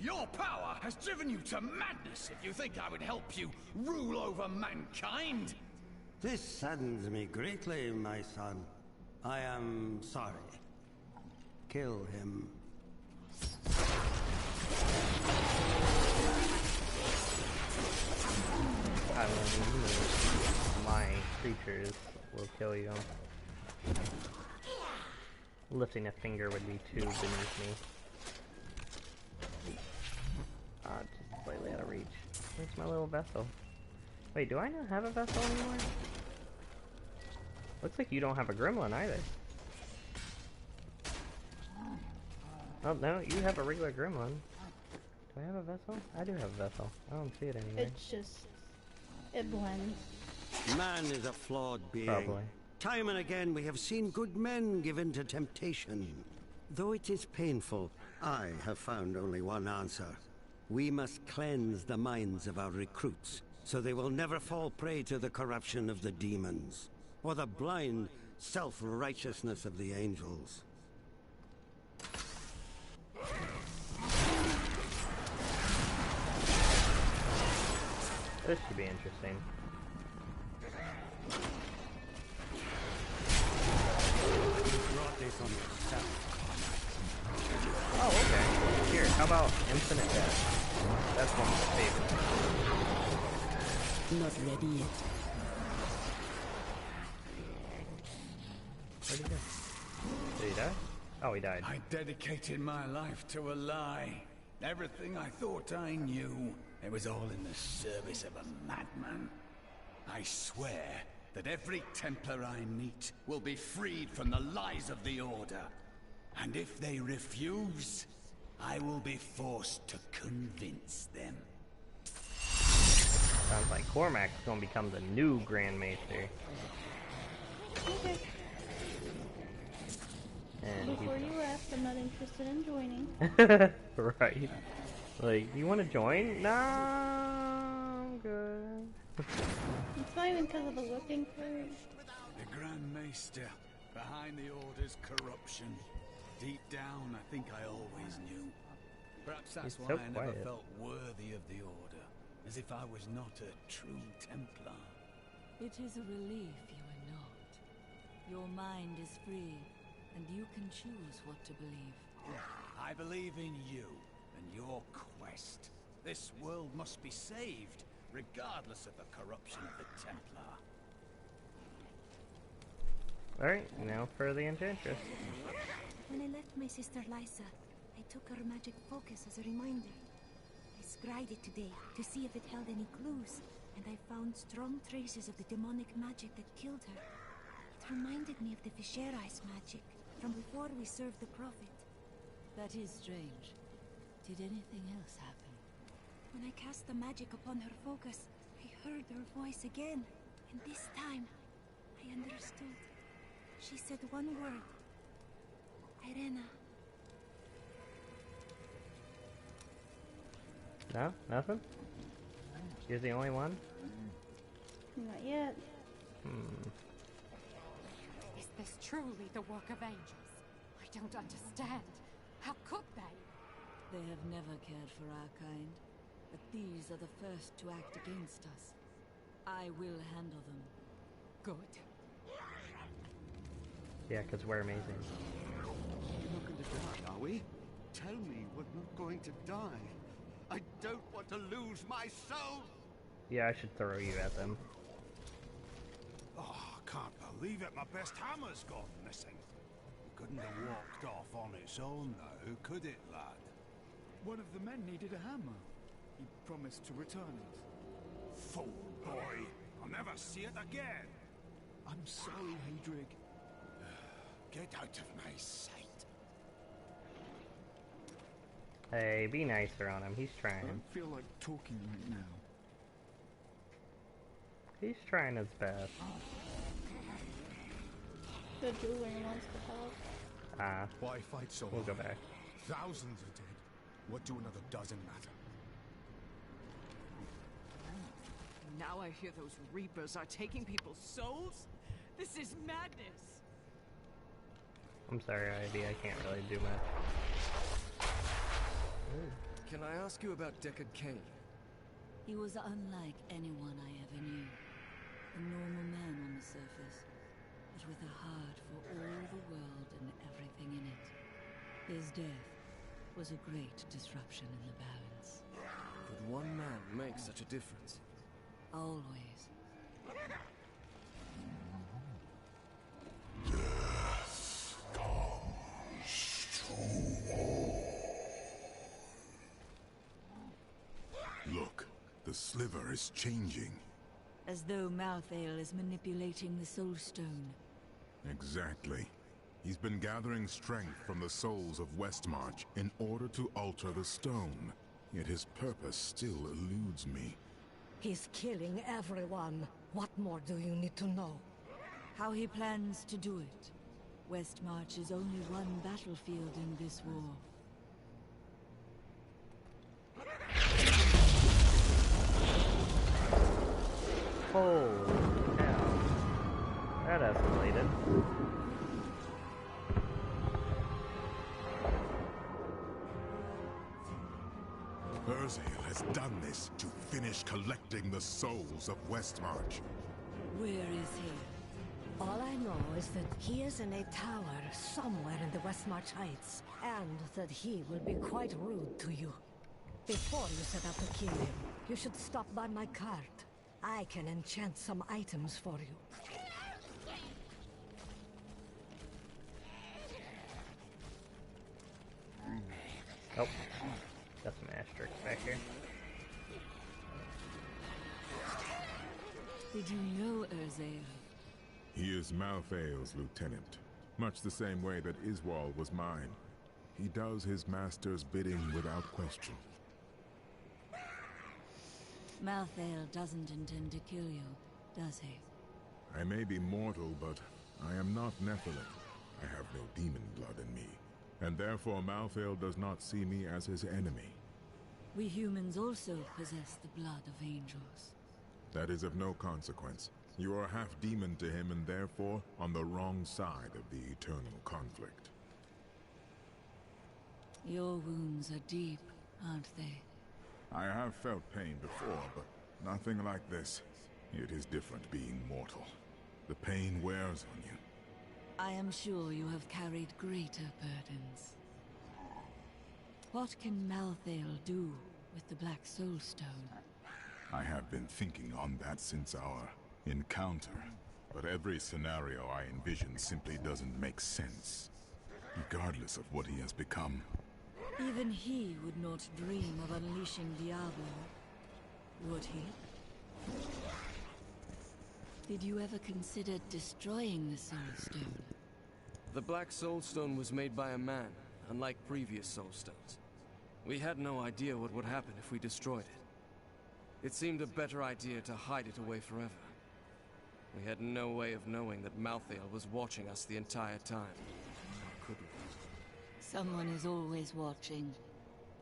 Your power has driven you to madness if you think I would help you rule over mankind! This saddens me greatly, my son. I am sorry. Kill him. I will my creatures will kill you. Lifting a finger would be too beneath me. Just slightly out of reach. Where's my little vessel? Wait, do I not have a vessel anymore? Looks like you don't have a gremlin either. Oh, no, you have a regular gremlin. Do I have a vessel? I do have a vessel. I don't see it anymore. It's just... it blends. Man is a flawed being. Probably. Time and again we have seen good men given to temptation. Though it is painful, I have found only one answer. We must cleanse the minds of our recruits, so they will never fall prey to the corruption of the demons, or the blind self-righteousness of the angels. This should be interesting. You brought this on yourself. Oh, okay. Here, how about infinite death? That's one of my favorites. Not ready yet. Where'd he go? Did he die? Oh, he died. I dedicated my life to a lie. Everything I thought I knew, it was all in the service of a madman. I swear that every Templar I meet will be freed from the lies of the Order. And if they refuse, I will be forced to convince them. Sounds like Cormac's gonna become the new Grand Maester. Okay. And before you ask, I'm not interested in joining. Right. Like, you want to join? No, I'm good. It's not even because of the whipping curse. The Grand Maester, behind the Order's corruption. Deep down, I think I always knew. Perhaps that's why I never felt worthy of the Order. As if I was not a true Templar. It is a relief you are not. Your mind is free, and you can choose what to believe. I believe in you and your quest. This world must be saved, regardless of the corruption of the Templar. Alright, now for the Enchantress. When I left my sister Lysa, I took her magic focus as a reminder. I scryed it today to see if it held any clues, and I found strong traces of the demonic magic that killed her. It reminded me of the Fisher-Eyes magic from before we served the Prophet. That is strange. Did anything else happen? When I cast the magic upon her focus, I heard her voice again, and this time, I understood. She said one word. Irena. No? Nothing? You're the only one? Not yet. Is this truly the work of angels? I don't understand. How could they? They have never cared for our kind, but these are the first to act against us. I will handle them. Good. Yeah, because we're amazing. We're not going to die, are we? Tell me we're not going to die. I don't want to lose my soul! Yeah, I should throw you at them. Oh, I can't believe it. My best hammer's gone missing. It couldn't have walked off on its own now, could it, lad? One of the men needed a hammer. He promised to return it. Fool boy! I'll never see it again! I'm sorry, Hadrig. Get out of my sight. Hey, be nicer on him. He's trying. I don't feel like talking right now. He's trying his best. The jeweler wants to talk. Ah. Why fight so We'll go hard? back. Thousands are dead. What do another dozen matter? Now I hear those Reapers are taking people's souls? This is madness! I'm sorry, Ivy. I can't really do much. Can I ask you about Deckard Cain? He was unlike anyone I ever knew. A normal man on the surface, but with a heart for all the world and everything in it. His death was a great disruption in the balance. Could one man make such a difference? Always. Look, the sliver is changing. As though Malthael is manipulating the Soul Stone. Exactly. He's been gathering strength from the souls of Westmarch in order to alter the stone. Yet his purpose still eludes me. He's killing everyone. What more do you need to know? How he plans to do it. Westmarch is only one battlefield in this war. Holy cow. That escalated. Urzael has done this to finish collecting the souls of Westmarch. Where is he? All I know is that he is in a tower somewhere in the Westmarch Heights, and that he will be quite rude to you. Before you set out to kill him, you should stop by my cart. I can enchant some items for you. Oh, got some asterisks back here. Did you know Urzael? He is Malthael's lieutenant, much the same way that Iswal was mine. He does his master's bidding without question. Malthael doesn't intend to kill you, does he? I may be mortal, but I am not Nephilim. I have no demon blood in me, and therefore Malthael does not see me as his enemy. We humans also possess the blood of angels. That is of no consequence. You are half demon to him and therefore on the wrong side of the eternal conflict. Your wounds are deep, aren't they? I have felt pain before, but nothing like this. It is different being mortal. The pain wears on you. I am sure you have carried greater burdens. What can Malthael do with the Black Soul Stone? I have been thinking on that since our encounter, but every scenario I envision simply doesn't make sense, regardless of what he has become. Even he would not dream of unleashing Diablo, would he? Did you ever consider destroying the Soul Stone? The Black Soul Stone was made by a man, unlike previous Soul Stones. We had no idea what would happen if we destroyed it. It seemed a better idea to hide it away forever. We had no way of knowing that Malthael was watching us the entire time. How could we? Someone is always watching.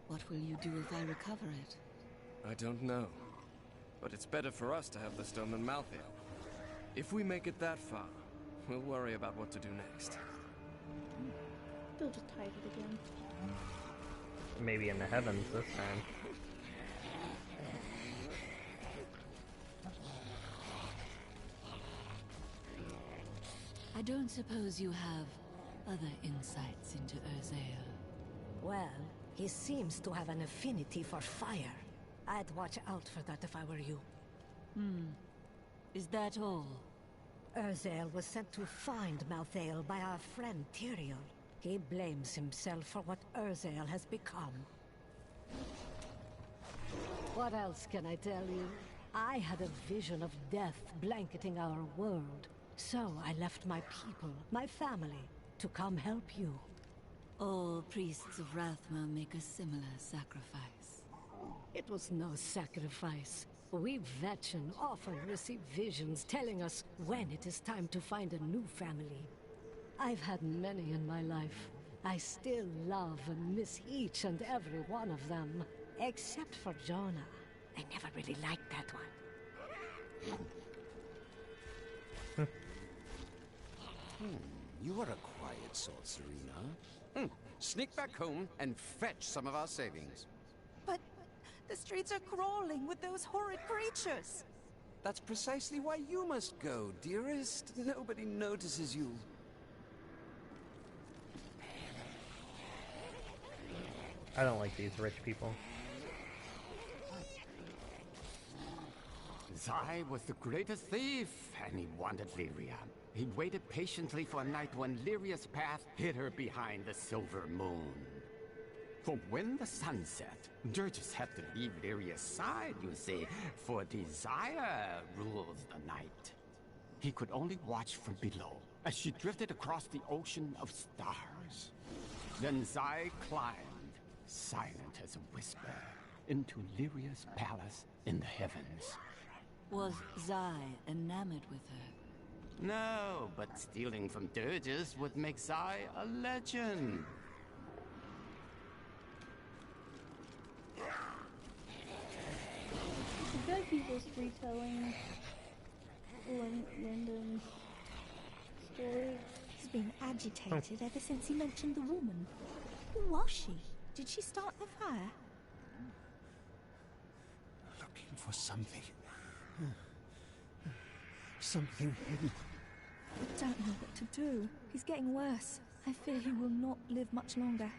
What will you do if I recover it? I don't know. But it's better for us to have the stone than Malthael. If we make it that far, we'll worry about what to do next. They'll just hide it again. Maybe in the heavens this time. I don't suppose you have other insights into Urzael. Well, he seems to have an affinity for fire. I'd watch out for that if I were you. Is that all? Urzael was sent to find Malthael by our friend Tyrael. He blames himself for what Urzael has become. What else can I tell you? I had a vision of death blanketing our world. So I left my people, my family, to come help you. All priests of Rathma make a similar sacrifice. It was no sacrifice. We Vetchen often receive visions telling us when it is time to find a new family. I've had many in my life. I still love and miss each and every one of them. Except for Jonah. I never really liked that one. You are a quiet sort, Serena. Sneak back home and fetch some of our savings. But the streets are crawling with those horrid creatures. That's precisely why you must go, dearest. Nobody notices you. I don't like these rich people. Zai was the greatest thief, and he wanted Lyria. He waited patiently for a night when Lyria's path hid her behind the silver moon. For when the sun set, Dirges had to leave Lyria's side, you see, for desire rules the night. He could only watch from below, as she drifted across the ocean of stars. Then Zai climbed, silent as a whisper, into Lyria's palace in the heavens. Was Zai enamored with her? No, but stealing from Dirges would make Zai a legend. I feel like he's just retelling Lyndon's story. He's been agitated ever since he mentioned the woman. Who was she? Did she start the fire? Looking for something. Something hidden. I don't know what to do. He's getting worse. I fear he will not live much longer.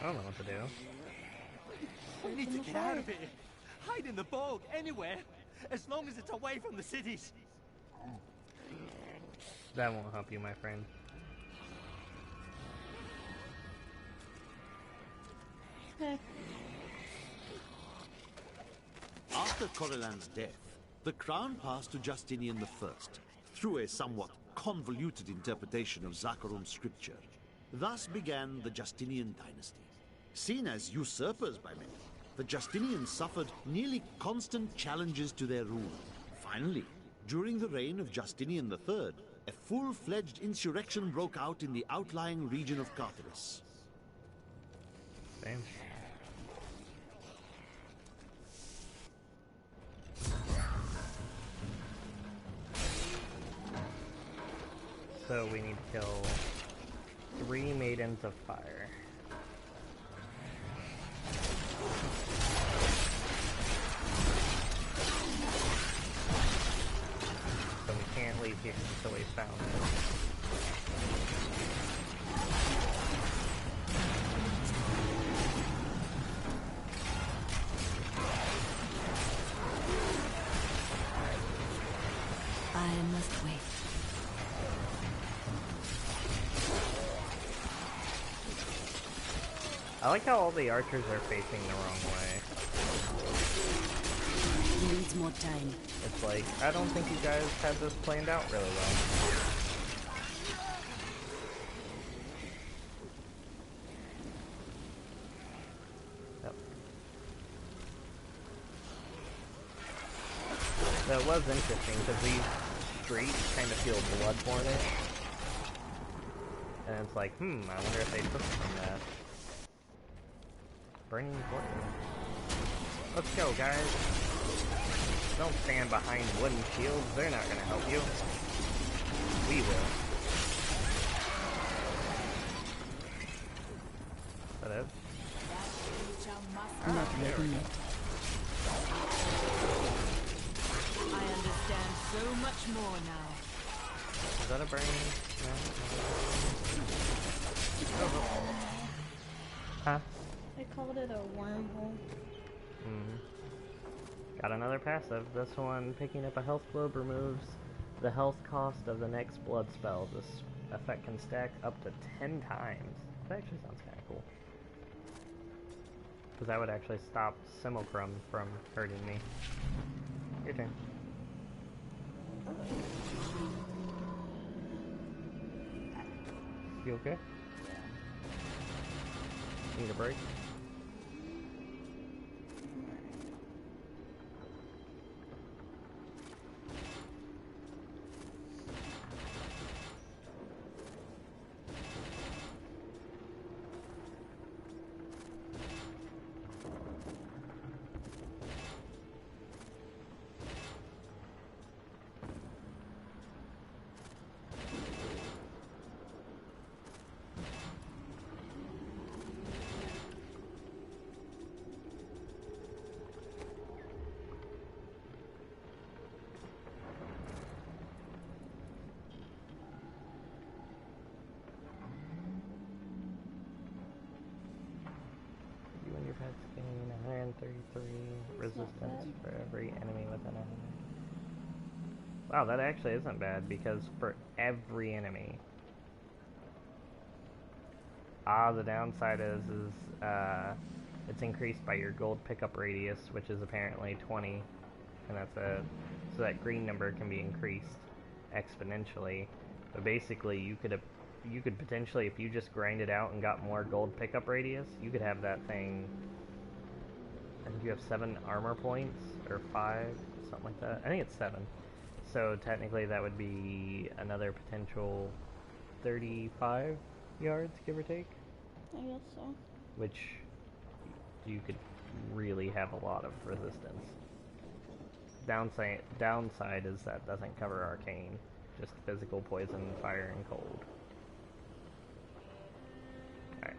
I don't know what to do. We need to get out of here. Hide in the bog, anywhere. As long as it's away from the cities. That won't help you, my friend. After Corellan's death, the crown passed to Justinian I, through a somewhat convoluted interpretation of Zakharum's scripture. Thus began the Justinian dynasty. Seen as usurpers by many, the Justinians suffered nearly constant challenges to their rule. Finally, during the reign of Justinian III, a full-fledged insurrection broke out in the outlying region of Carthage. Same. So we need to kill 3 Maidens of Fire. So we can't leave here until we found it. I must wait. I like how all the archers are facing the wrong way. Needs more time. It's like, I don't think you guys had this planned out really well. Yep. So it was interesting, because these streets kind of feel bloodborne-ish. And it's like, I wonder if they took from that. Burning portal. Let's go, guys. Don't stand behind wooden shields. They're not gonna help you. We will. That is? Not ready yet. I understand so much more now. Is that a burning? No. Huh? I called it a wormhole. Got another passive. This one, picking up a health globe, removes the health cost of the next blood spell. This effect can stack up to 10 times. That actually sounds kind of cool. Because that would actually stop Simulcrum from hurting me. Your turn. You okay? Need a break? Pets gain 133 resistance for every enemy within a... Wow, that actually isn't bad, because for every enemy... the downside is it's increased by your gold pickup radius, which is apparently 20, and that's so that green number can be increased exponentially. But basically, you could potentially, if you just grinded out and got more gold pickup radius, you could have that thing... I think you have 7 armor points, or 5, something like that. I think it's 7. So technically that would be another potential 35 yards, give or take. I guess so. Which you could really have a lot of resistance. Downside is that doesn't cover arcane, just physical poison, fire, and cold. Alright.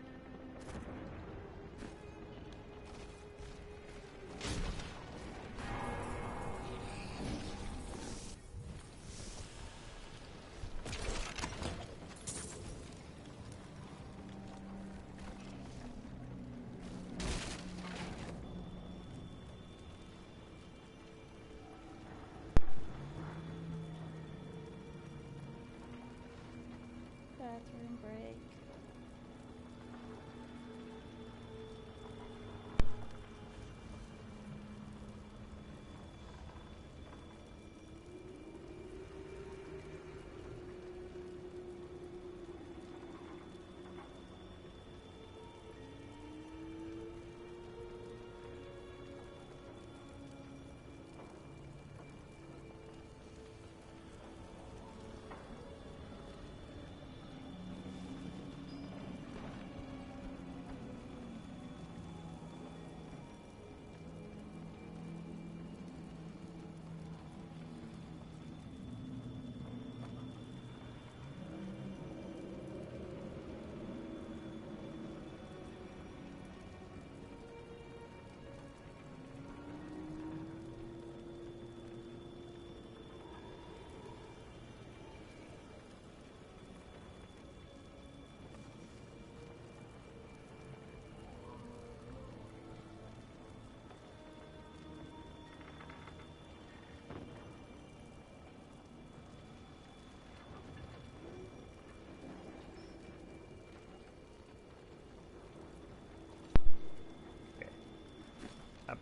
Bathroom break.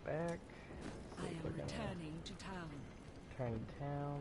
Back. I am returning to town. Return to town.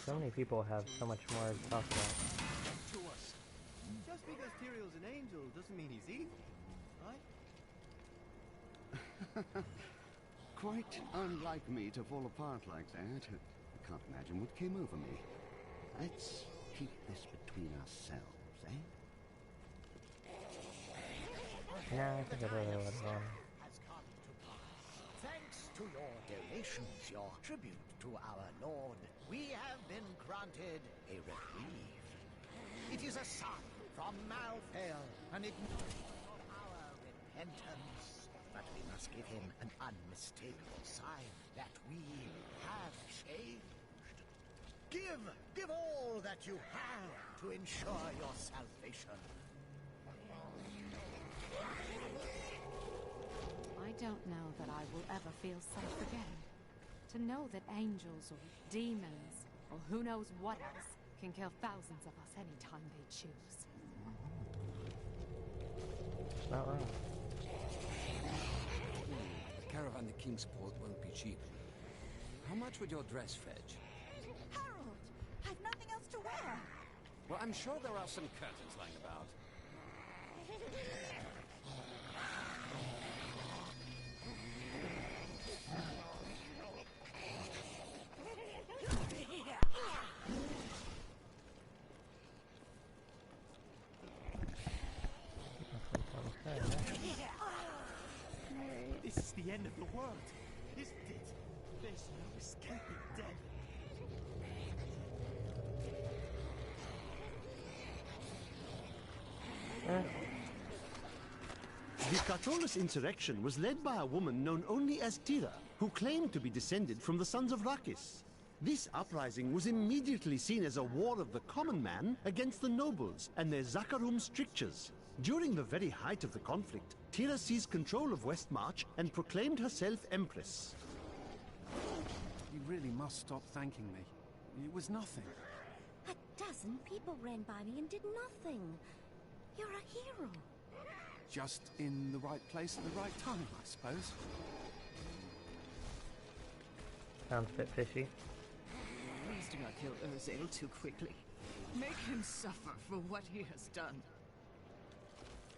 So many people have so much more to talk about. To us. Just because Tyrion's an angel doesn't mean he's evil, right? Quite unlike me to fall apart like that. I can't imagine what came over me. Let's keep this between ourselves, eh? Yeah, I think I really would have. Thanks to your donations, your tribute to our Lord, we have been granted a reprieve. It is a sign from Malfail, an acknowledgement of our repentance. But we must give him an unmistakable sign that we have changed. Give all that you have to ensure your salvation. I don't know that I will ever feel safe again. To know that angels or demons, or who knows what else, can kill thousands of us anytime they choose. Not wrong. A caravan to Kingsport won't be cheap. How much would your dress fetch? Harold, I've nothing else to wear. Well, I'm sure there are some curtains lying about. This is the end of the world, isn't it? There's no escaping death. The Catullus insurrection was led by a woman known only as Tira, who claimed to be descended from the sons of Rakis. This uprising was immediately seen as a war of the common man against the nobles and their Zakharum strictures. During the very height of the conflict, Tira seized control of Westmarch and proclaimed herself Empress. You really must stop thanking me. It was nothing. 12 people ran by me and did nothing. You're a hero. Just in the right place at the right time, I suppose. Sounds a bit fishy. Please do not kill Urzael too quickly. Make him suffer for what he has done.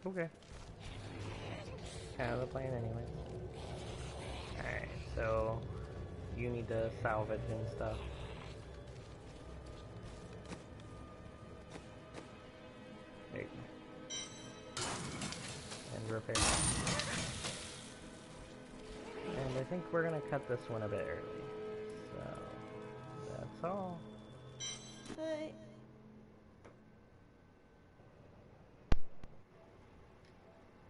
Okay. Kind of the plan anyway. Alright, so you need to salvage and stuff. There you go. And repair. And I think we're gonna cut this one a bit early. So that's all. But